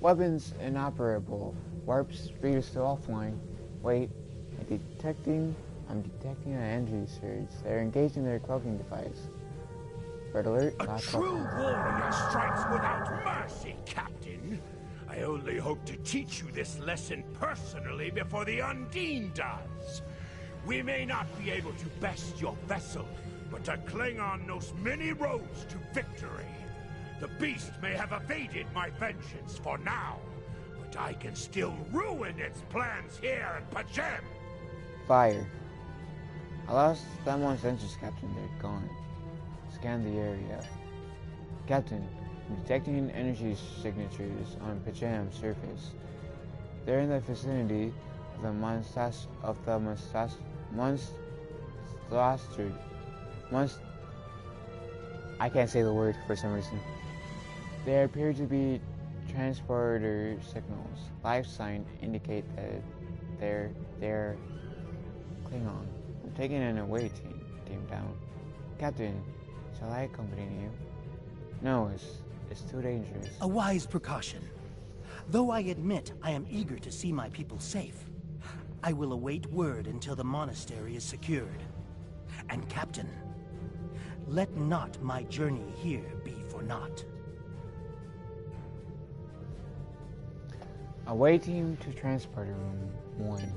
Weapons inoperable. Warp speed is still offline. Wait, I'm detecting an energy surge. They're engaged in their cloaking device. Red alert. A true warrior strikes without mercy, Captain. I only hope to teach you this lesson personally before the Undine does. We may not be able to best your vessel, but a Klingon knows many roads to victory. The beast may have evaded my vengeance for now, but I can still ruin its plans here in Pajem. Fire. I lost them on sensors, Captain. They're gone. Scan the area. Captain, I'm detecting energy signatures on Pajam's surface. They're in the vicinity of the I can't say the word for some reason. There appear to be transporter signals. Life signs indicate that they're Klingon. I'm taking an away team down. Captain, shall I accompany you? No, it's too dangerous. A wise precaution. Though I admit I am eager to see my people safe, I will await word until the monastery is secured. And Captain, let not my journey here be for naught. Away team to transporter room 1.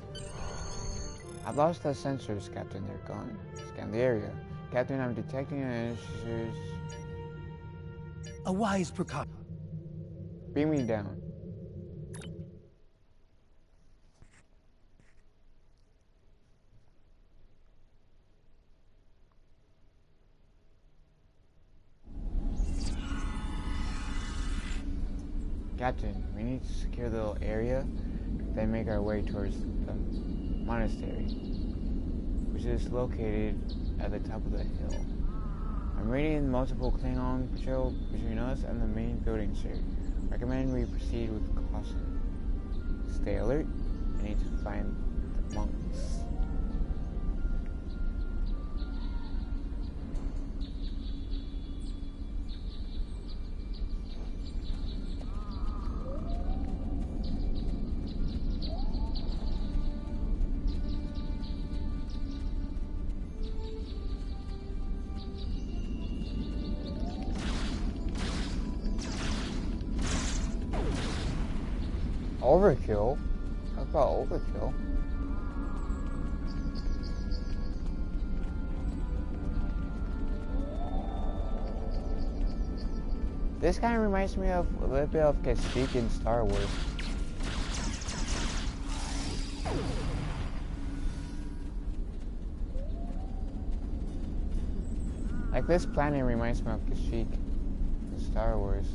I've lost the sensors, Captain. They're gone. Scan the area. Captain, I'm detecting an energy. A wise precaution. Beam me down. Captain, we need to secure the little area, then make our way towards the monastery, which is located at the top of the hill. I'm reading multiple Klingon patrol between us and the main building, sir. Recommend we proceed with caution. Stay alert. I need to find the monks. Overkill? How about overkill? This kind of reminds me of a little bit of Kashyyyk in Star Wars. Like this planet reminds me of Kashyyyk in Star Wars.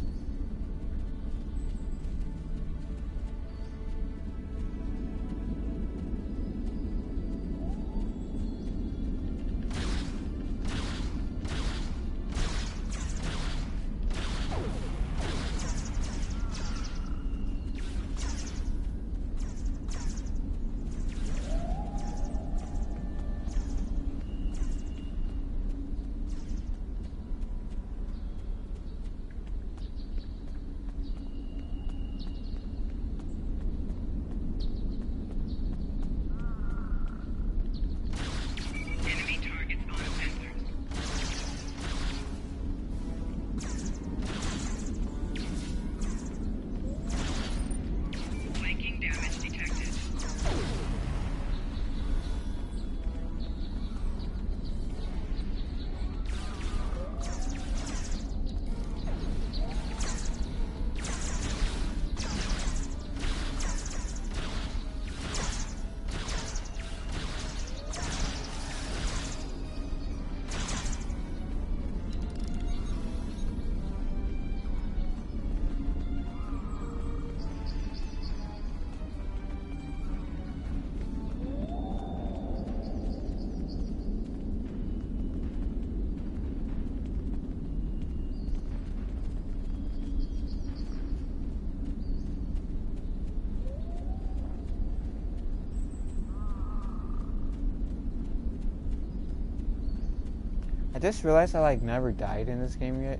just realized I like never died in this game yet.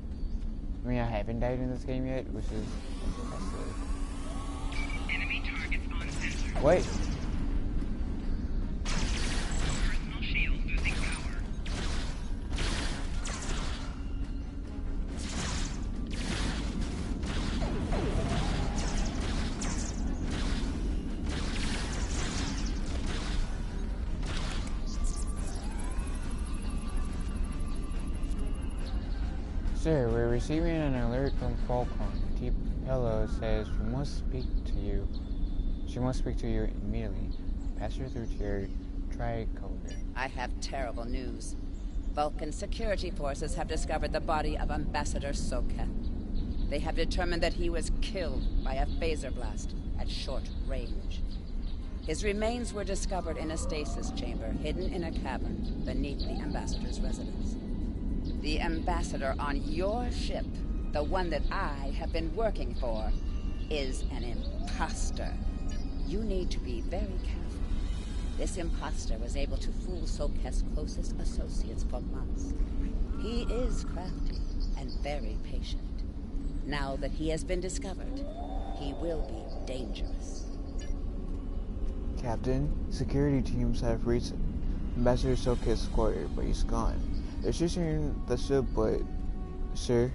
I mean, I haven't died in this game yet, which is impressive. Enemy targets on sensor. Wait. Personal shield losing power. Sir, we're receiving an alert from Falcon. Deep Hello says we must speak to you. She must speak to you immediately. Pass her through to your tricorder. I have terrible news. Vulcan security forces have discovered the body of Ambassador Soketh. They have determined that he was killed by a phaser blast at short range. His remains were discovered in a stasis chamber hidden in a cavern beneath the Ambassador's residence. The Ambassador on your ship, the one that I have been working for, is an imposter. You need to be very careful. This imposter was able to fool Soketh's closest associates for months. He is crafty and very patient. Now that he has been discovered, he will be dangerous. Captain, security teams have reached Ambassador Soketh's quarter, but he's gone. They're searching the ship, but, sir,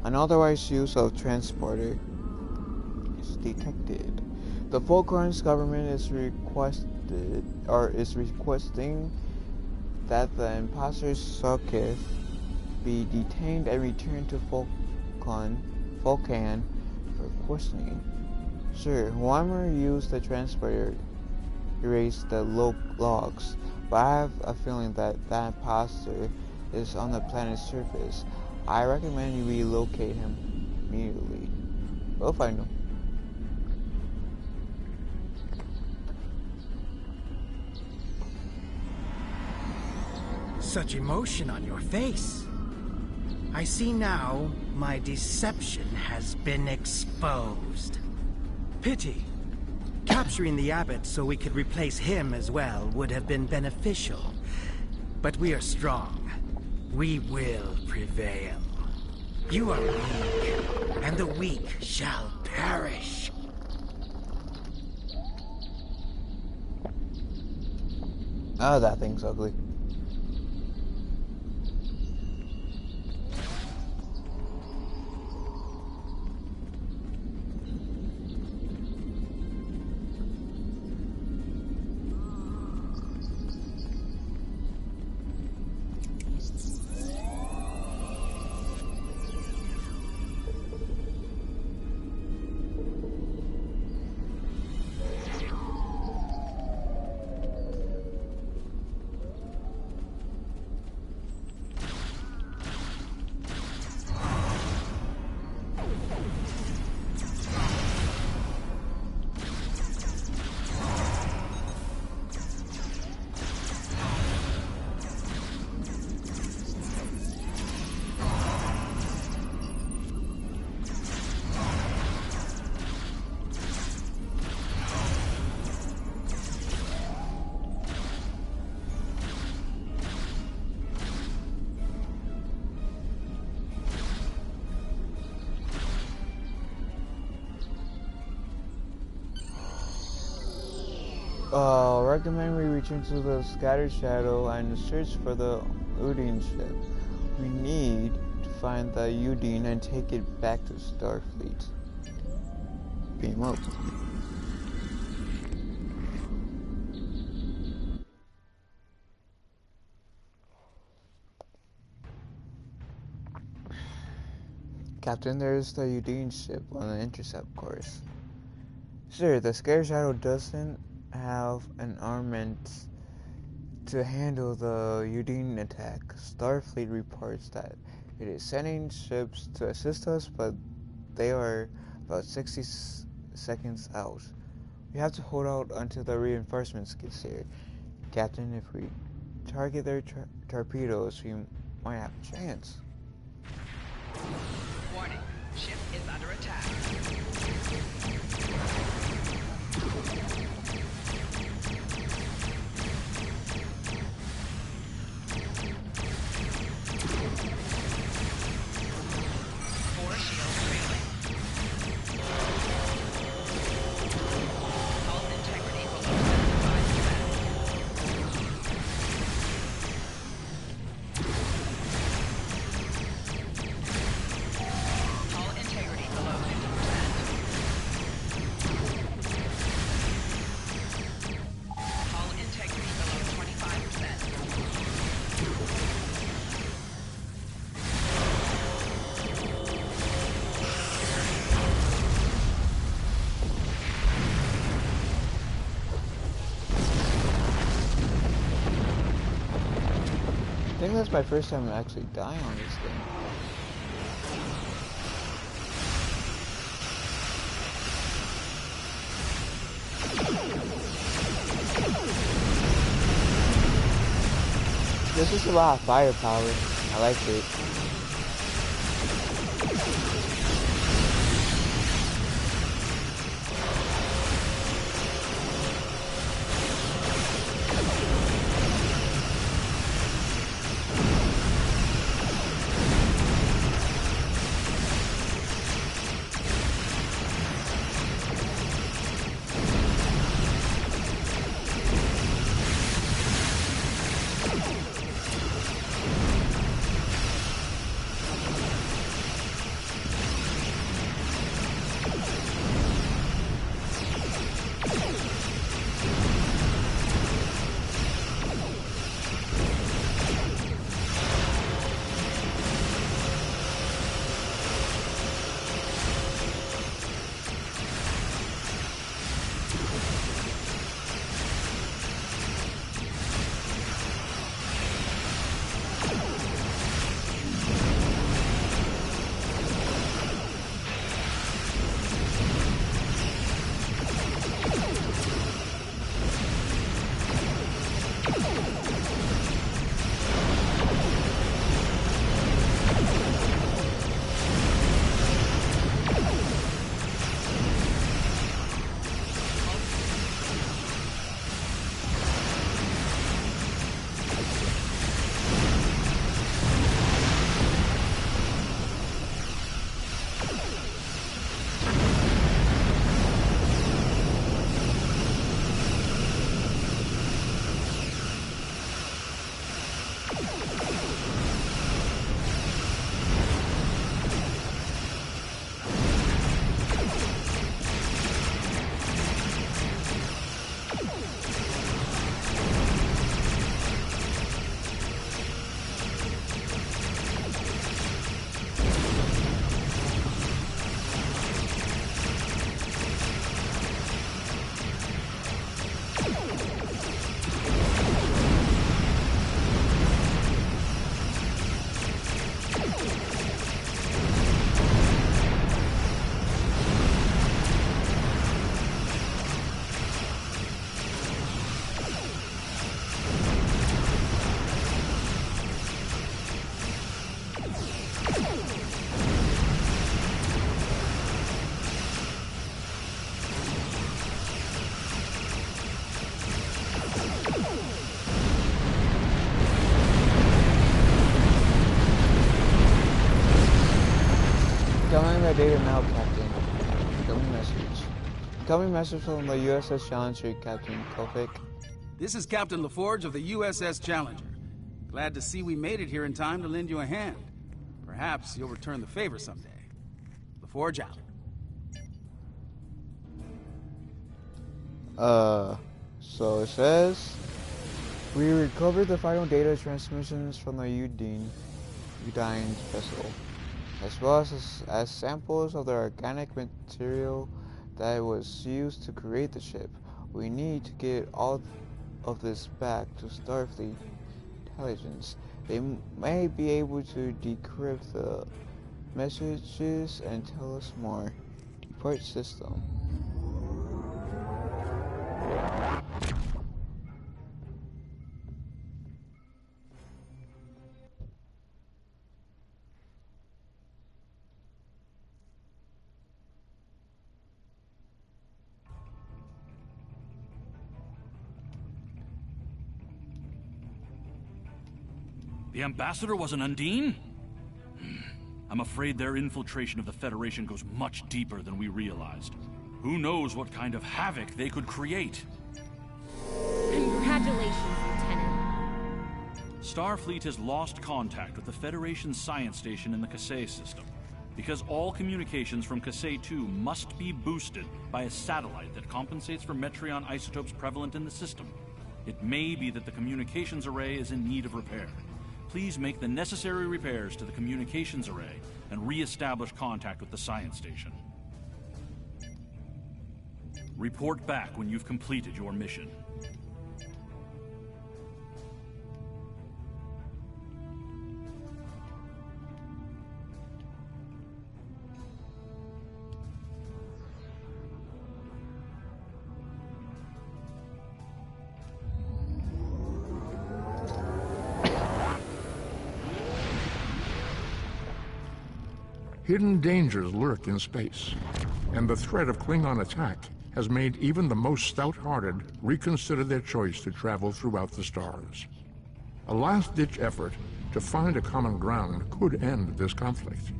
unauthorized use of transporter is detected. The Falklands government is requesting that the imposter Soketh be detained and returned to Falkan for questioning. Sir, whoever used the transporter erased the logs, but I have a feeling that that imposter is on the planet's surface. I recommend you relocate him immediately. We'll find him. Such emotion on your face. I see now my deception has been exposed. Pity. Capturing the abbot so we could replace him as well would have been beneficial. But we are strong. We will prevail. You are weak, and the weak shall perish. Oh, that thing's ugly. Recommend we return to the Scattered Shadow and search for the Udine ship. We need to find the Udine and take it back to Starfleet. Beam up. Captain, there's the Udine ship on the intercept course. Sir, the Scattered Shadow doesn't have an armament to handle the Udine attack. Starfleet reports that it is sending ships to assist us, but they are about 60 seconds out. We have to hold out until the reinforcements get here. Captain, if we target their torpedoes, we might have a chance. Warning, ship is under attack. that's my first time actually dying on this thing. This is a lot of firepower. I like it. Incoming data now, Captain. Incoming message. Incoming message from the USS Challenger, Captain Kovic. This is Captain LaForge of the USS Challenger. Glad to see we made it here in time to lend you a hand. Perhaps you'll return the favor someday. LaForge out. So it says, we recovered the final data transmissions from the Udine vessel, as well as samples of the organic material that was used to create the ship. We need to get all of this back to Starfleet intelligence. They may be able to decrypt the messages and tell us more. Depart system. The Ambassador was an Undine? I'm afraid their infiltration of the Federation goes much deeper than we realized. Who knows what kind of havoc they could create? Congratulations, Lieutenant. Starfleet has lost contact with the Federation's science station in the Kasei system, because all communications from Kasei 2 must be boosted by a satellite that compensates for Metreon isotopes prevalent in the system. It may be that the communications array is in need of repair. Please make the necessary repairs to the communications array and re-establish contact with the science station. Report back when you've completed your mission. Hidden dangers lurk in space, and the threat of Klingon attack has made even the most stout-hearted reconsider their choice to travel throughout the stars. A last-ditch effort to find a common ground could end this conflict,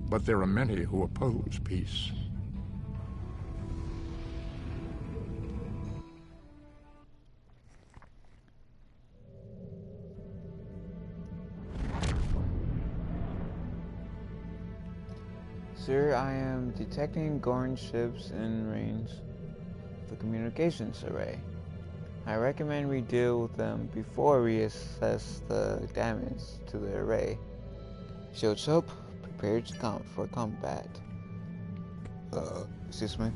but there are many who oppose peace. Sir, I am detecting Gorn ships in range of the communications array. I recommend we deal with them before we assess the damage to the array. Shields up, prepared for combat. Excuse me.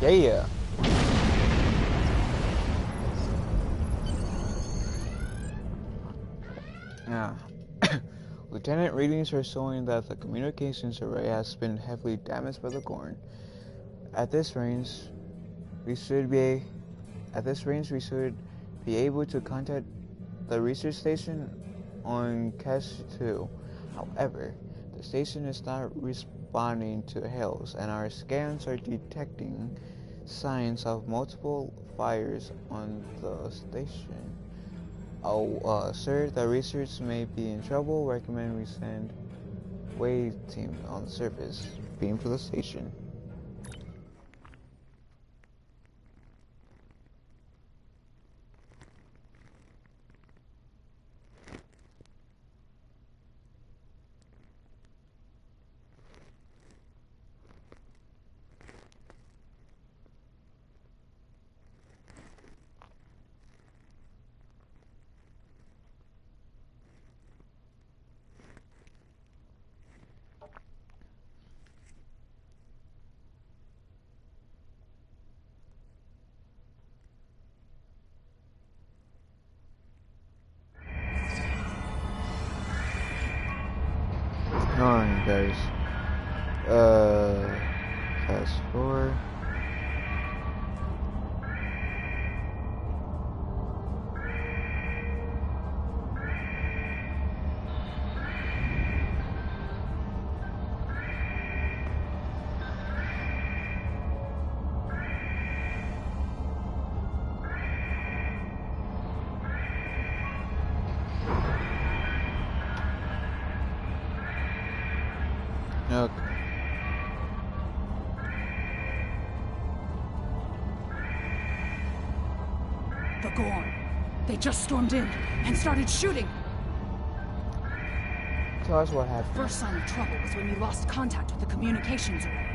Yeah. Now, Lieutenant, readings are showing that the communications array has been heavily damaged by the Gorn. At this range, we should be able to contact the research station on Kesh 2. However, the station is not responding to hails, and our scans are detecting signs of multiple fires on the station. Sir, the research may be in trouble. Recommend we send wave team on the surface. Beam for the station. On, guys. Fast forward. Okay. They just stormed in and started shooting. Tell us what happened. The first sign of trouble was when we lost contact with the communications array.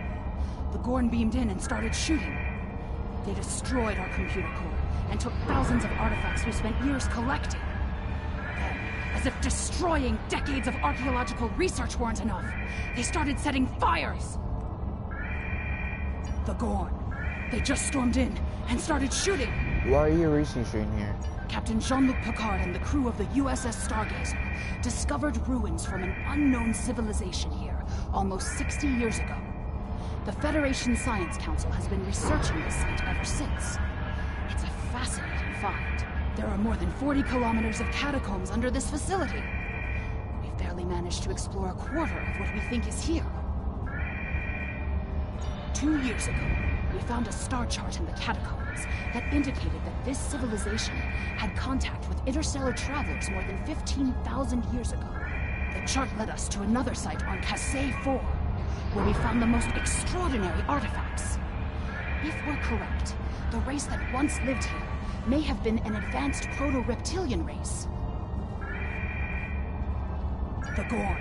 The Gorn beamed in and started shooting. They destroyed our computer core and took thousands of artifacts we spent years collecting. Then, as if destroying decades of archaeological research weren't enough, they started setting fires. The Gorn. They just stormed in and started shooting. Why are you researching here? Captain Jean-Luc Picard and the crew of the USS Stargazer discovered ruins from an unknown civilization here almost 60 years ago. The Federation Science Council has been researching this site ever since. It's a fascinating find. There are more than 40 kilometers of catacombs under this facility. We've barely managed to explore a quarter of what we think is here. 2 years ago, we found a star chart in the catacombs that indicated that this civilization had contact with interstellar travelers more than 15,000 years ago. The chart led us to another site on Cassay 4, where we found the most extraordinary artifacts. If we're correct, the race that once lived here may have been an advanced proto-reptilian race. The Gorn.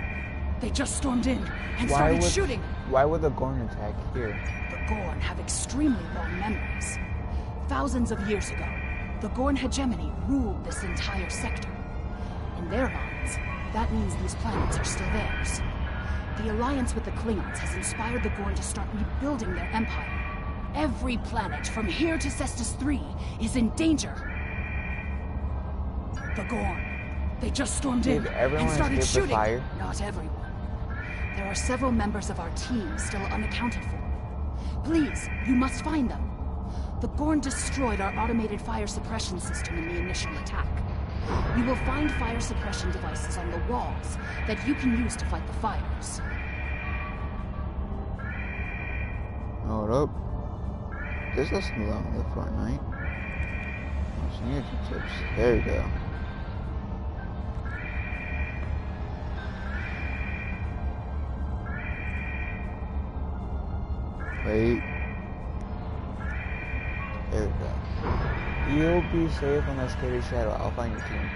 They just stormed in and started shooting. Why would the Gorn attack here? The Gorn have extremely long memories. Thousands of years ago, the Gorn hegemony ruled this entire sector. In their minds, that means these planets are still theirs. The alliance with the Klingons has inspired the Gorn to start rebuilding their empire. Every planet from here to Cestus 3 is in danger. The Gorn. They just stormed in and started shooting. Not everyone. There are several members of our team still unaccounted for. Please, you must find them. The Gorn destroyed our automated fire suppression system in the initial attack. You will find fire suppression devices on the walls that you can use to fight the fires. Hold up. This doesn't belong to Fortnite. Synergy tips. There we go. Wait. There we go. You'll be safe on that scary shadow. I'll find your team.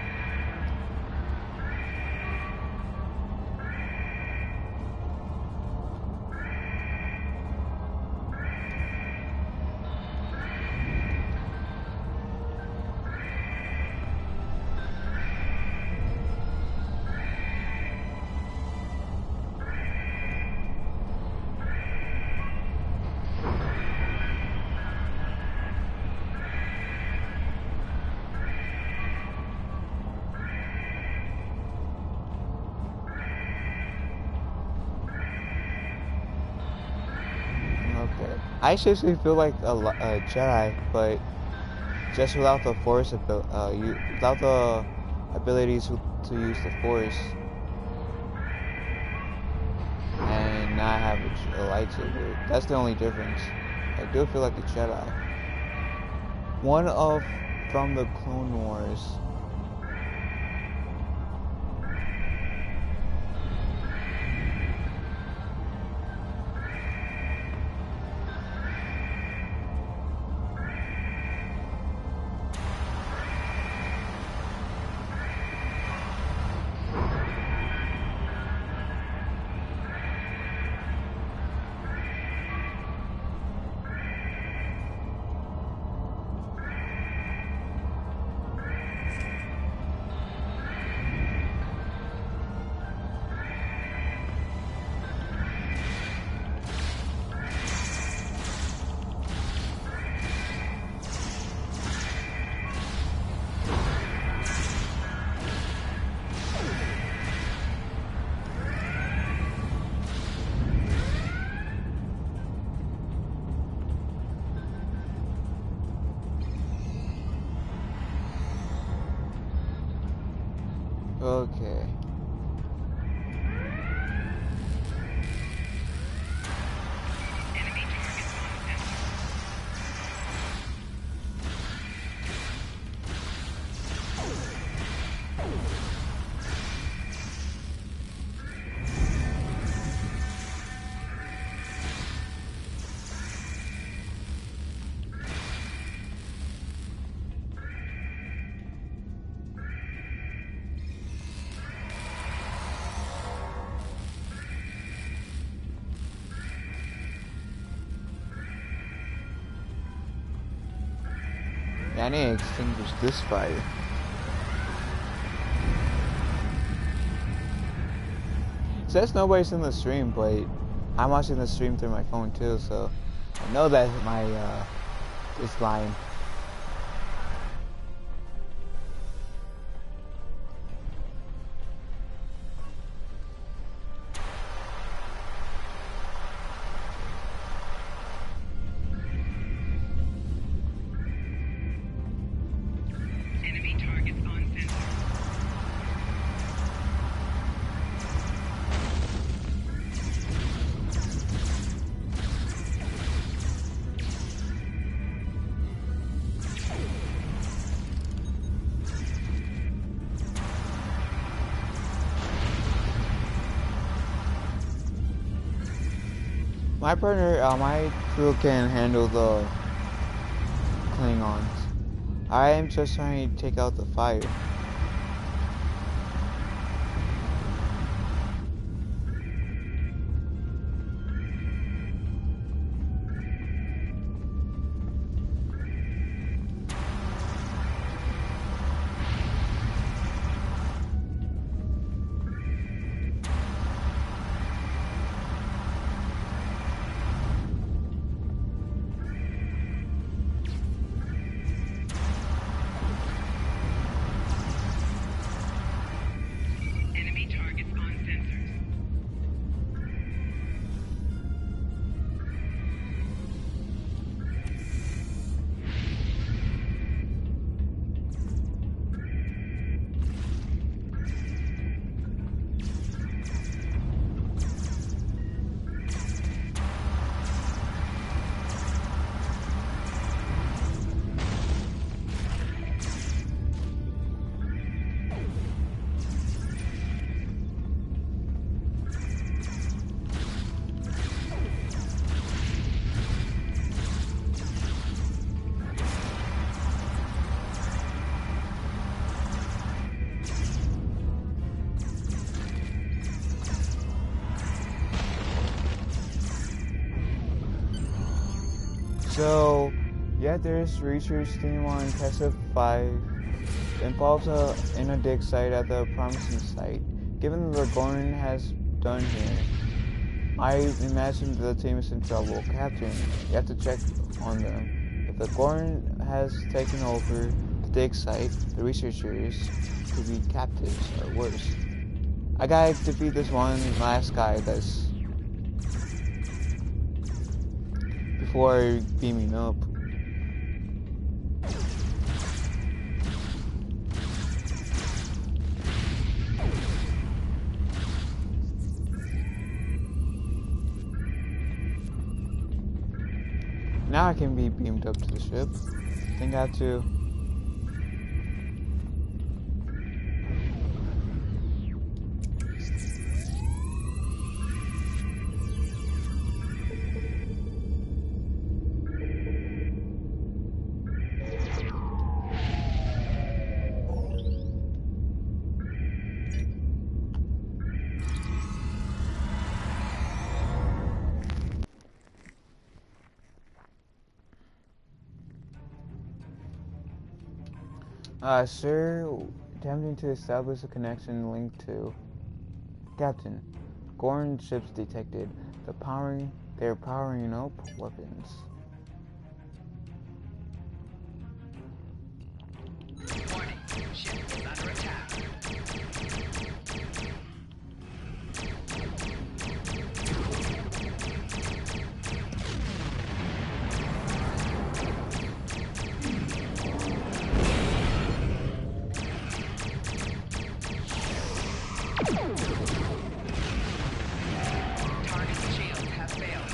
I seriously feel like a Jedi, but just without the Force, without the abilities to use the Force, and not have a lightsaber. That's the only difference. I do feel like a Jedi. One from the Clone Wars. Okay. Yeah, I need to extinguish this fire. It says nobody's in the stream, but I'm watching the stream through my phone too, so I know that my it's lying. Enemy targets on sensor. My partner, my crew can handle the Klingons. I am just trying to take out the fire. Enemy targets on sensors. So, yeah, there's research team on Kesha 5 involves in a dig site at the promising site. Given the Gorn has done here, I imagine the team is in trouble. Captain, you have to check on them. If the Gorn has taken over the dig site, the researchers could be captives or worse. I gotta defeat this one last guy that's before beaming up. Now I can be beamed up to the ship. I think I have to. Sir, attempting to establish a connection linked to Captain. Gorn ships detected. They're powering up weapons. Warning, ship is under attack. Target shields have failed.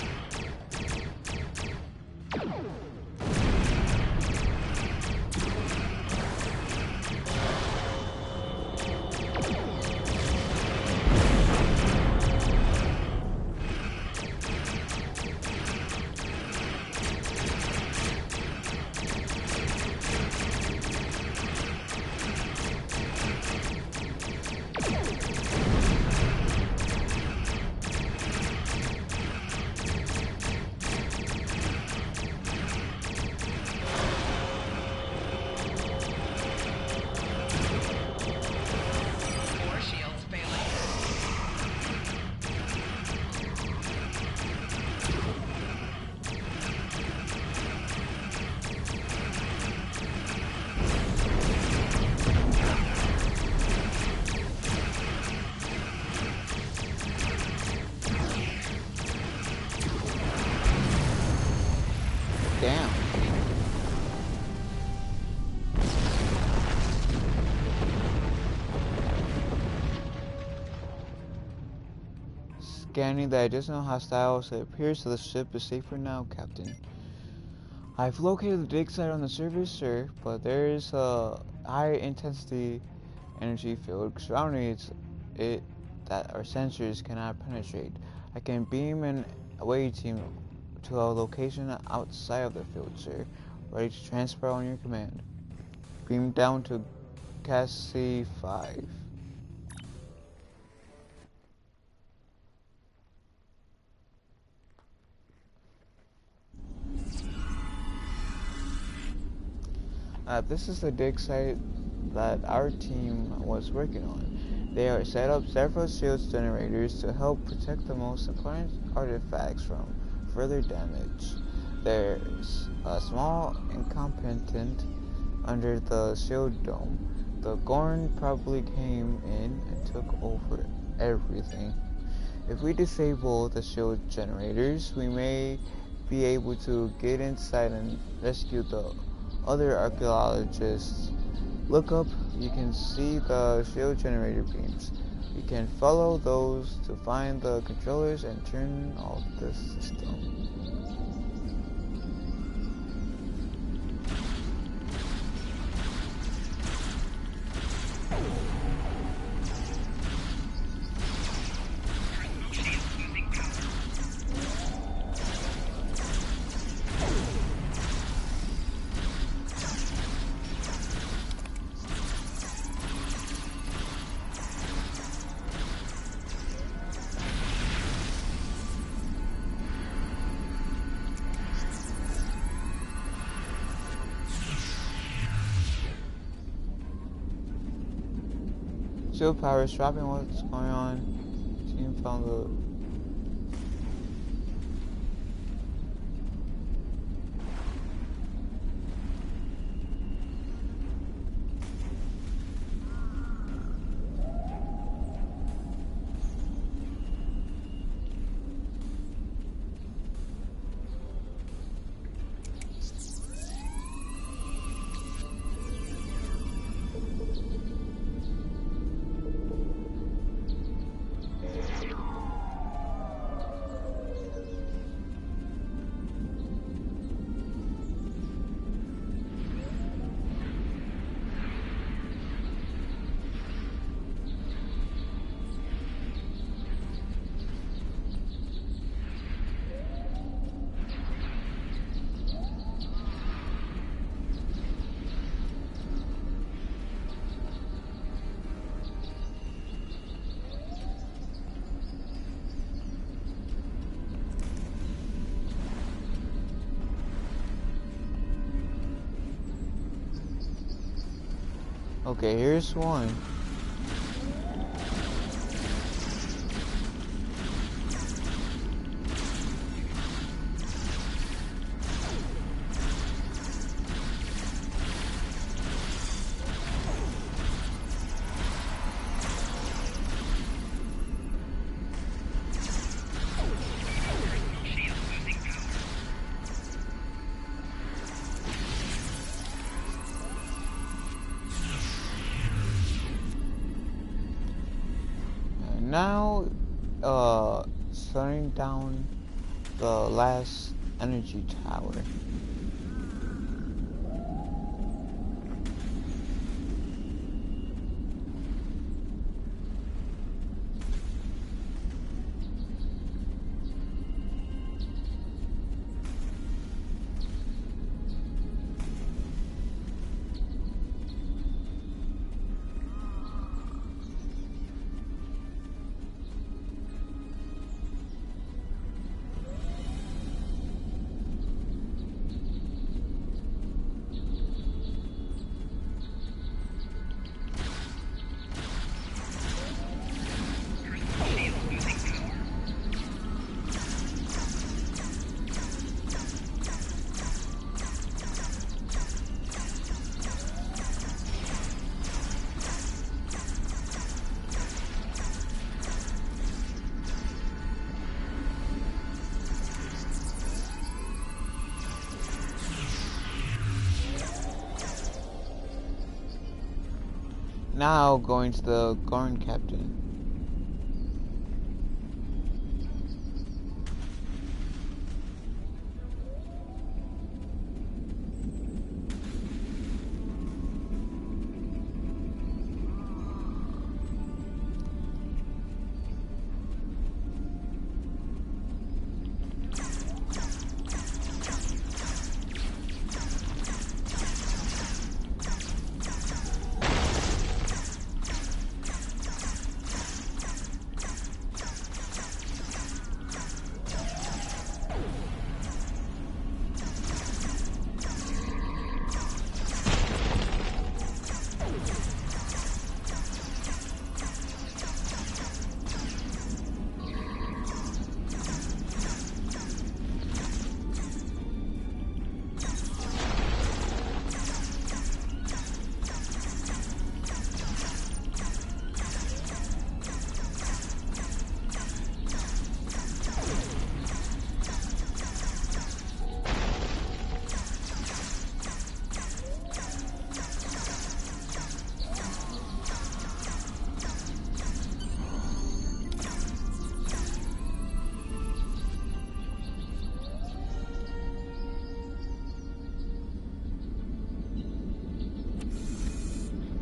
Scanning the additional hostiles, it appears the ship is safe for now, Captain. I've located the dig site on the surface, sir, but there is a high-intensity energy field surrounding it that our sensors cannot penetrate. I can beam an away team to a location outside of the field, sir, ready to transfer on your command. Beam down to Cassie 5. This is the dig site that our team was working on. They are set up several shields generators to help protect the most important artifacts from further damage. There's a small incompetent under the shield dome. The Gorn probably came in and took over everything. If we disable the shield generators, we may be able to get inside and rescue the other archaeologists. Look up, you can see the shield generator beams. You can follow those to find the controllers and turn off the system. Shield power is dropping. What's going on? Team found the Okay, here's one. Now, shutting down the last energy tower. Now going to the Gorn Captain.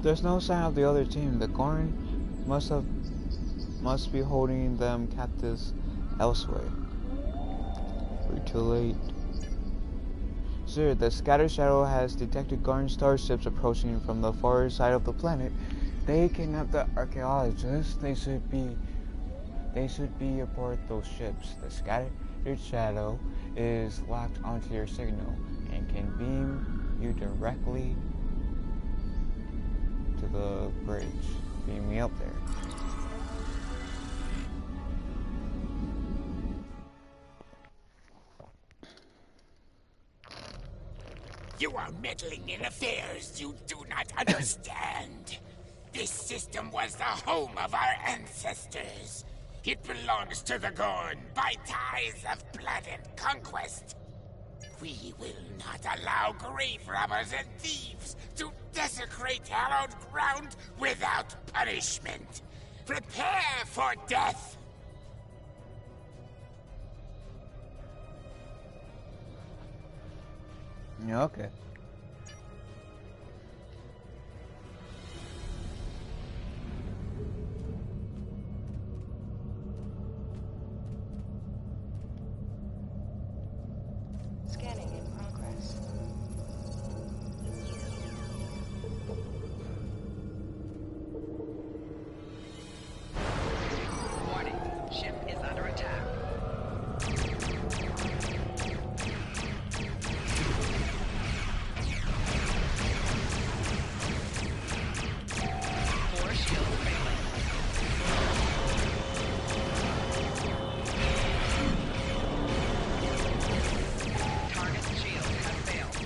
There's no sign of the other team. The Gorn must be holding them captives elsewhere. We're too late. Sir, the Scatter Shadow has detected Gorn starships approaching from the far side of the planet. They kidnapped the archaeologists. They should be aboard those ships. The Scattered Shadow is locked onto your signal and can beam you directly to the bridge. Beam me up there. You are meddling in affairs you do not understand. This system was the home of our ancestors. It belongs to the Gorn by ties of blood and conquest. We will not allow grave robbers and thieves to desecrate hallowed ground without punishment. Prepare for death! Yeah, okay. Scanning in progress. Warning, ship is under attack. Core shield failing. Target shield has failed.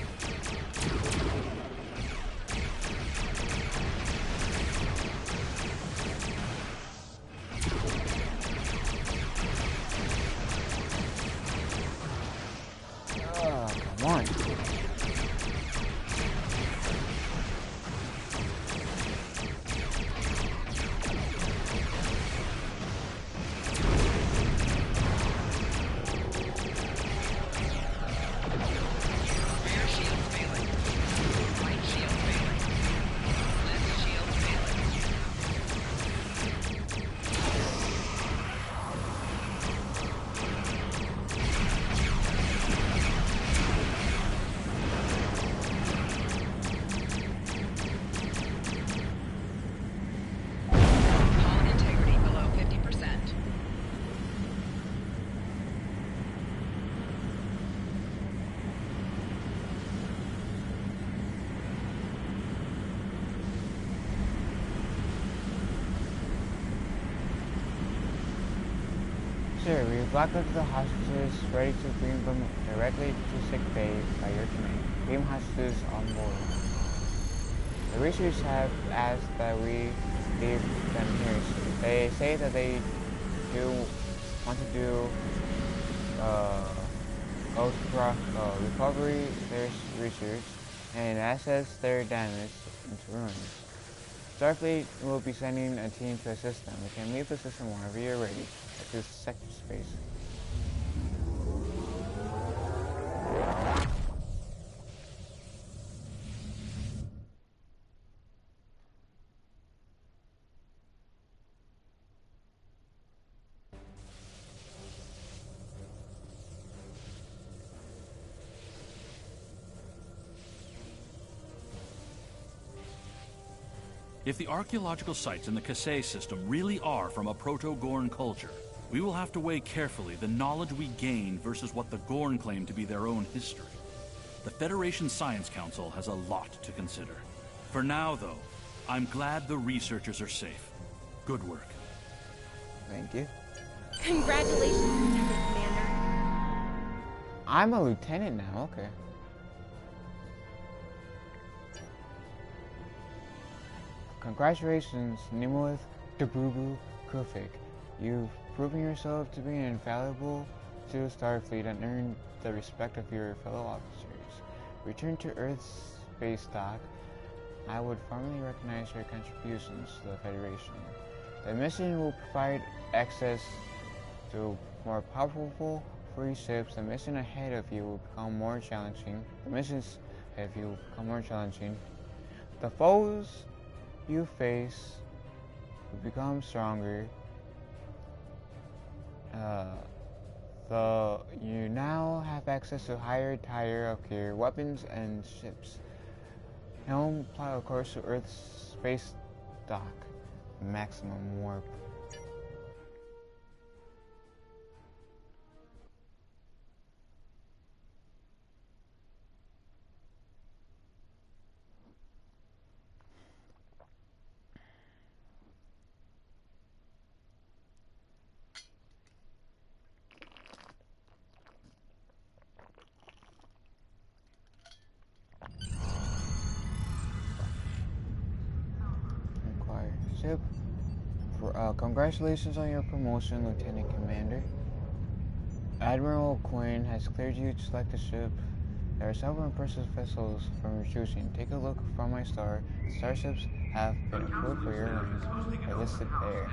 Oh, come on. Rear shield failing. Right shield failing. Left shield failing. Hull integrity below 50%. Sir, we've locked up the hostages, ready to beam them directly to sick bay by your command. Beam hostages on board. The researchers have asked that we leave them here. They say that they do want to do recovery their research and assess their damage into ruins. Starfleet will be sending a team to assist them. We can leave the system whenever you're ready. At this sector space. If the archaeological sites in the Kasei system really are from a Proto-Gorn culture, we will have to weigh carefully the knowledge we gain versus what the Gorn claim to be their own history. The Federation Science Council has a lot to consider. For now, though, I'm glad the researchers are safe. Good work. Thank you. Congratulations, Lieutenant Commander. I'm a lieutenant now, okay. Congratulations, Nemoeth Dabubu Kufik. You've proven yourself to be an invaluable to Starfleet and earned the respect of your fellow officers. Return to Earth's space dock. I would formally recognize your contributions to the Federation. The mission will provide access to more powerful free ships. The mission ahead of you will become more challenging. The missions ahead of you will become more challenging. The foes you face will become stronger. So you now have access to higher tier of gear, weapons, and ships. Helm plot a course to Earth's space dock. Maximum warp. Acquire ship. Congratulations on your promotion, Lieutenant Commander. Admiral Quinn has cleared you to select a ship. There are several impressive vessels from your choosing. Take a look from my star. Starships have been approved for your range. They're listed there.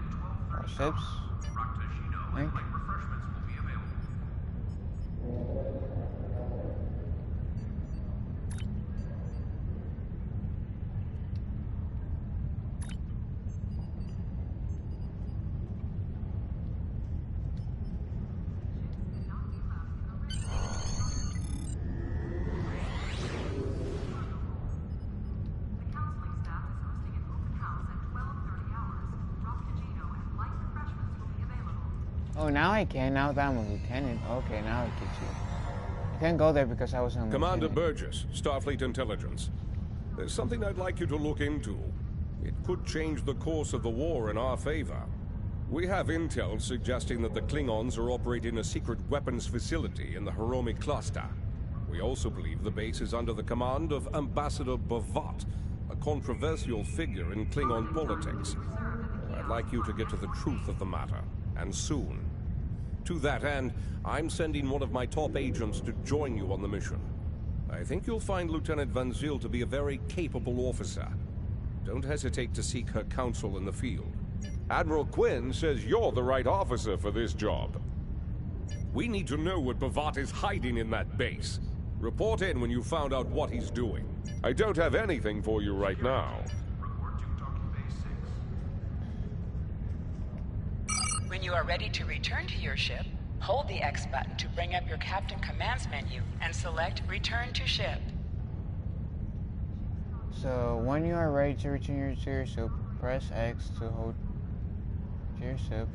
Our ships. Link. Oh, now I can. Now that I'm a lieutenant. Okay, now I get you. I couldn't go there because I wasn't a Commander lieutenant. Burgess, Starfleet Intelligence. There's something I'd like you to look into. It could change the course of the war in our favor. We have intel suggesting that the Klingons are operating a secret weapons facility in the Hiromi cluster. We also believe the base is under the command of Ambassador Bavat, a controversial figure in Klingon politics. I'd like you to get to the truth of the matter, and soon. To that end, I'm sending one of my top agents to join you on the mission. I think you'll find Lieutenant Van Zyl to be a very capable officer. Don't hesitate to seek her counsel in the field. Admiral Quinn says you're the right officer for this job. We need to know what Bavat is hiding in that base. Report in when you found out what he's doing. I don't have anything for you right now. When you are ready to return to your ship, hold the X button to bring up your Captain Commands menu and select Return to Ship. So when you are ready to return to your ship, press X to hold your ship.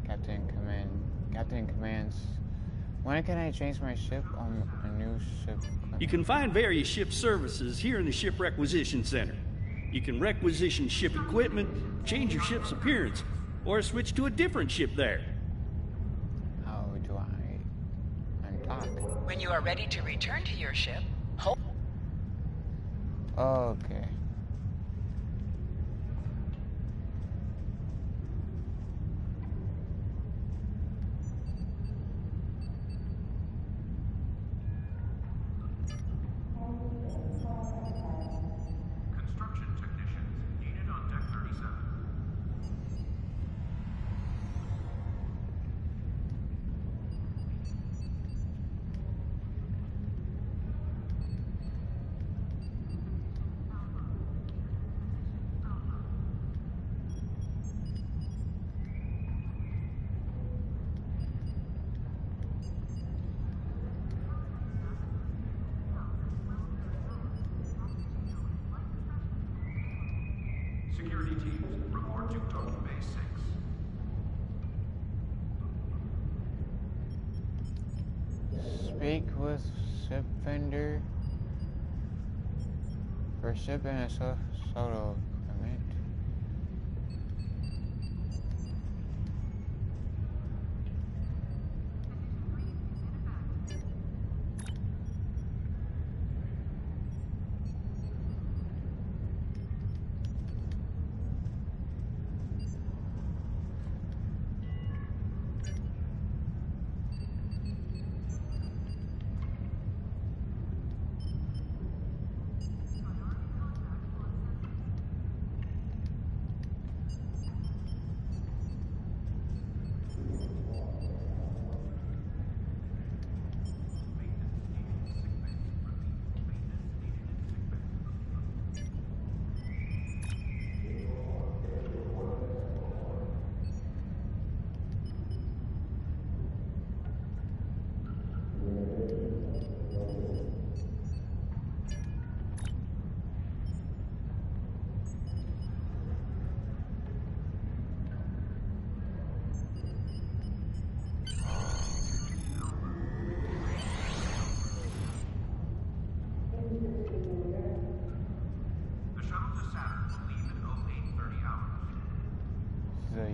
Captain commands. When can I change my ship on a new ship? You can find various ship services here in the Ship Requisition Center. You can requisition ship equipment, change your ship's appearance, or switch to a different ship there. How do I undock? When you are ready to return to your ship, hold... Okay. Construction technicians needed on deck 37. Security teams, report to Docking Bay 6. Speak with ship vendor for ship and a solo equipment.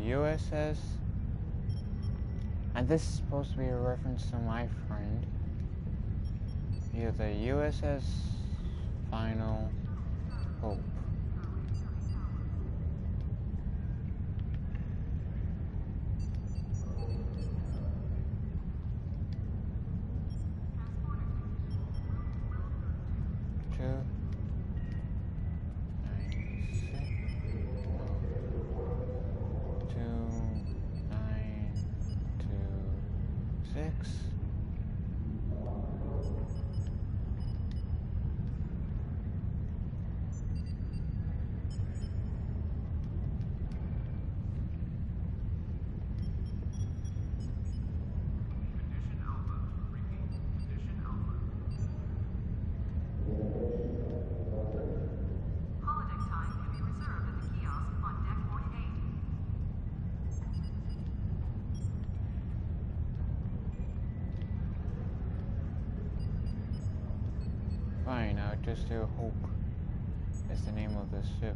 USS, and this is supposed to be a reference to my friend. You're the USS Final Hope. Fine, I'll just do Hope is the name of the ship.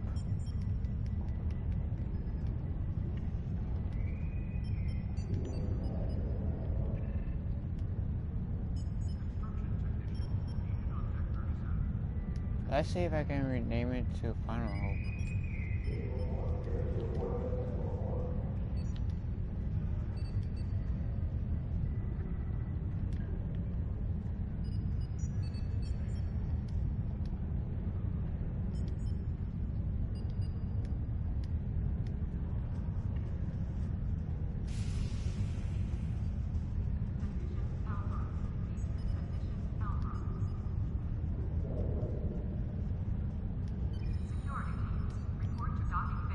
Let's see if I can rename it to Final Hope.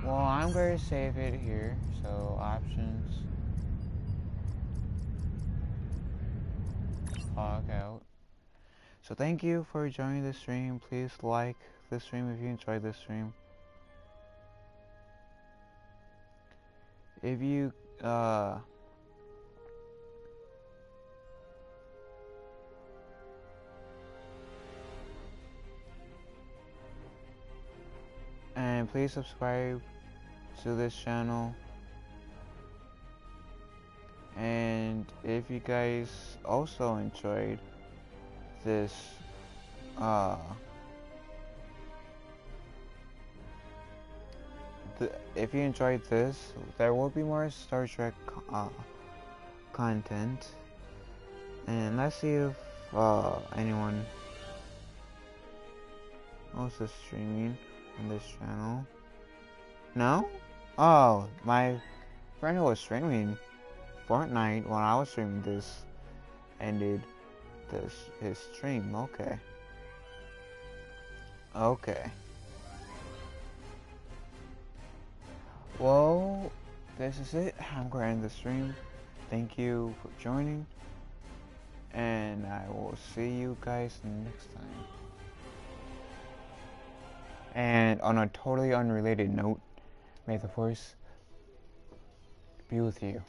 Well, I'm going to save it here, so options, log out. So thank you for joining the stream. Please like the stream if you enjoyed the stream. If you and please subscribe to this channel, and if you guys also enjoyed this if you enjoyed this, there will be more Star Trek content, and let's see if anyone else is streaming on this channel. No? Oh, my friend who was streaming Fortnite when I was streaming this ended his stream. Okay. Okay. Well, this is it. I'm going to end the stream. Thank you for joining, and I will see you guys next time. And on a totally unrelated note, may the Force be with you.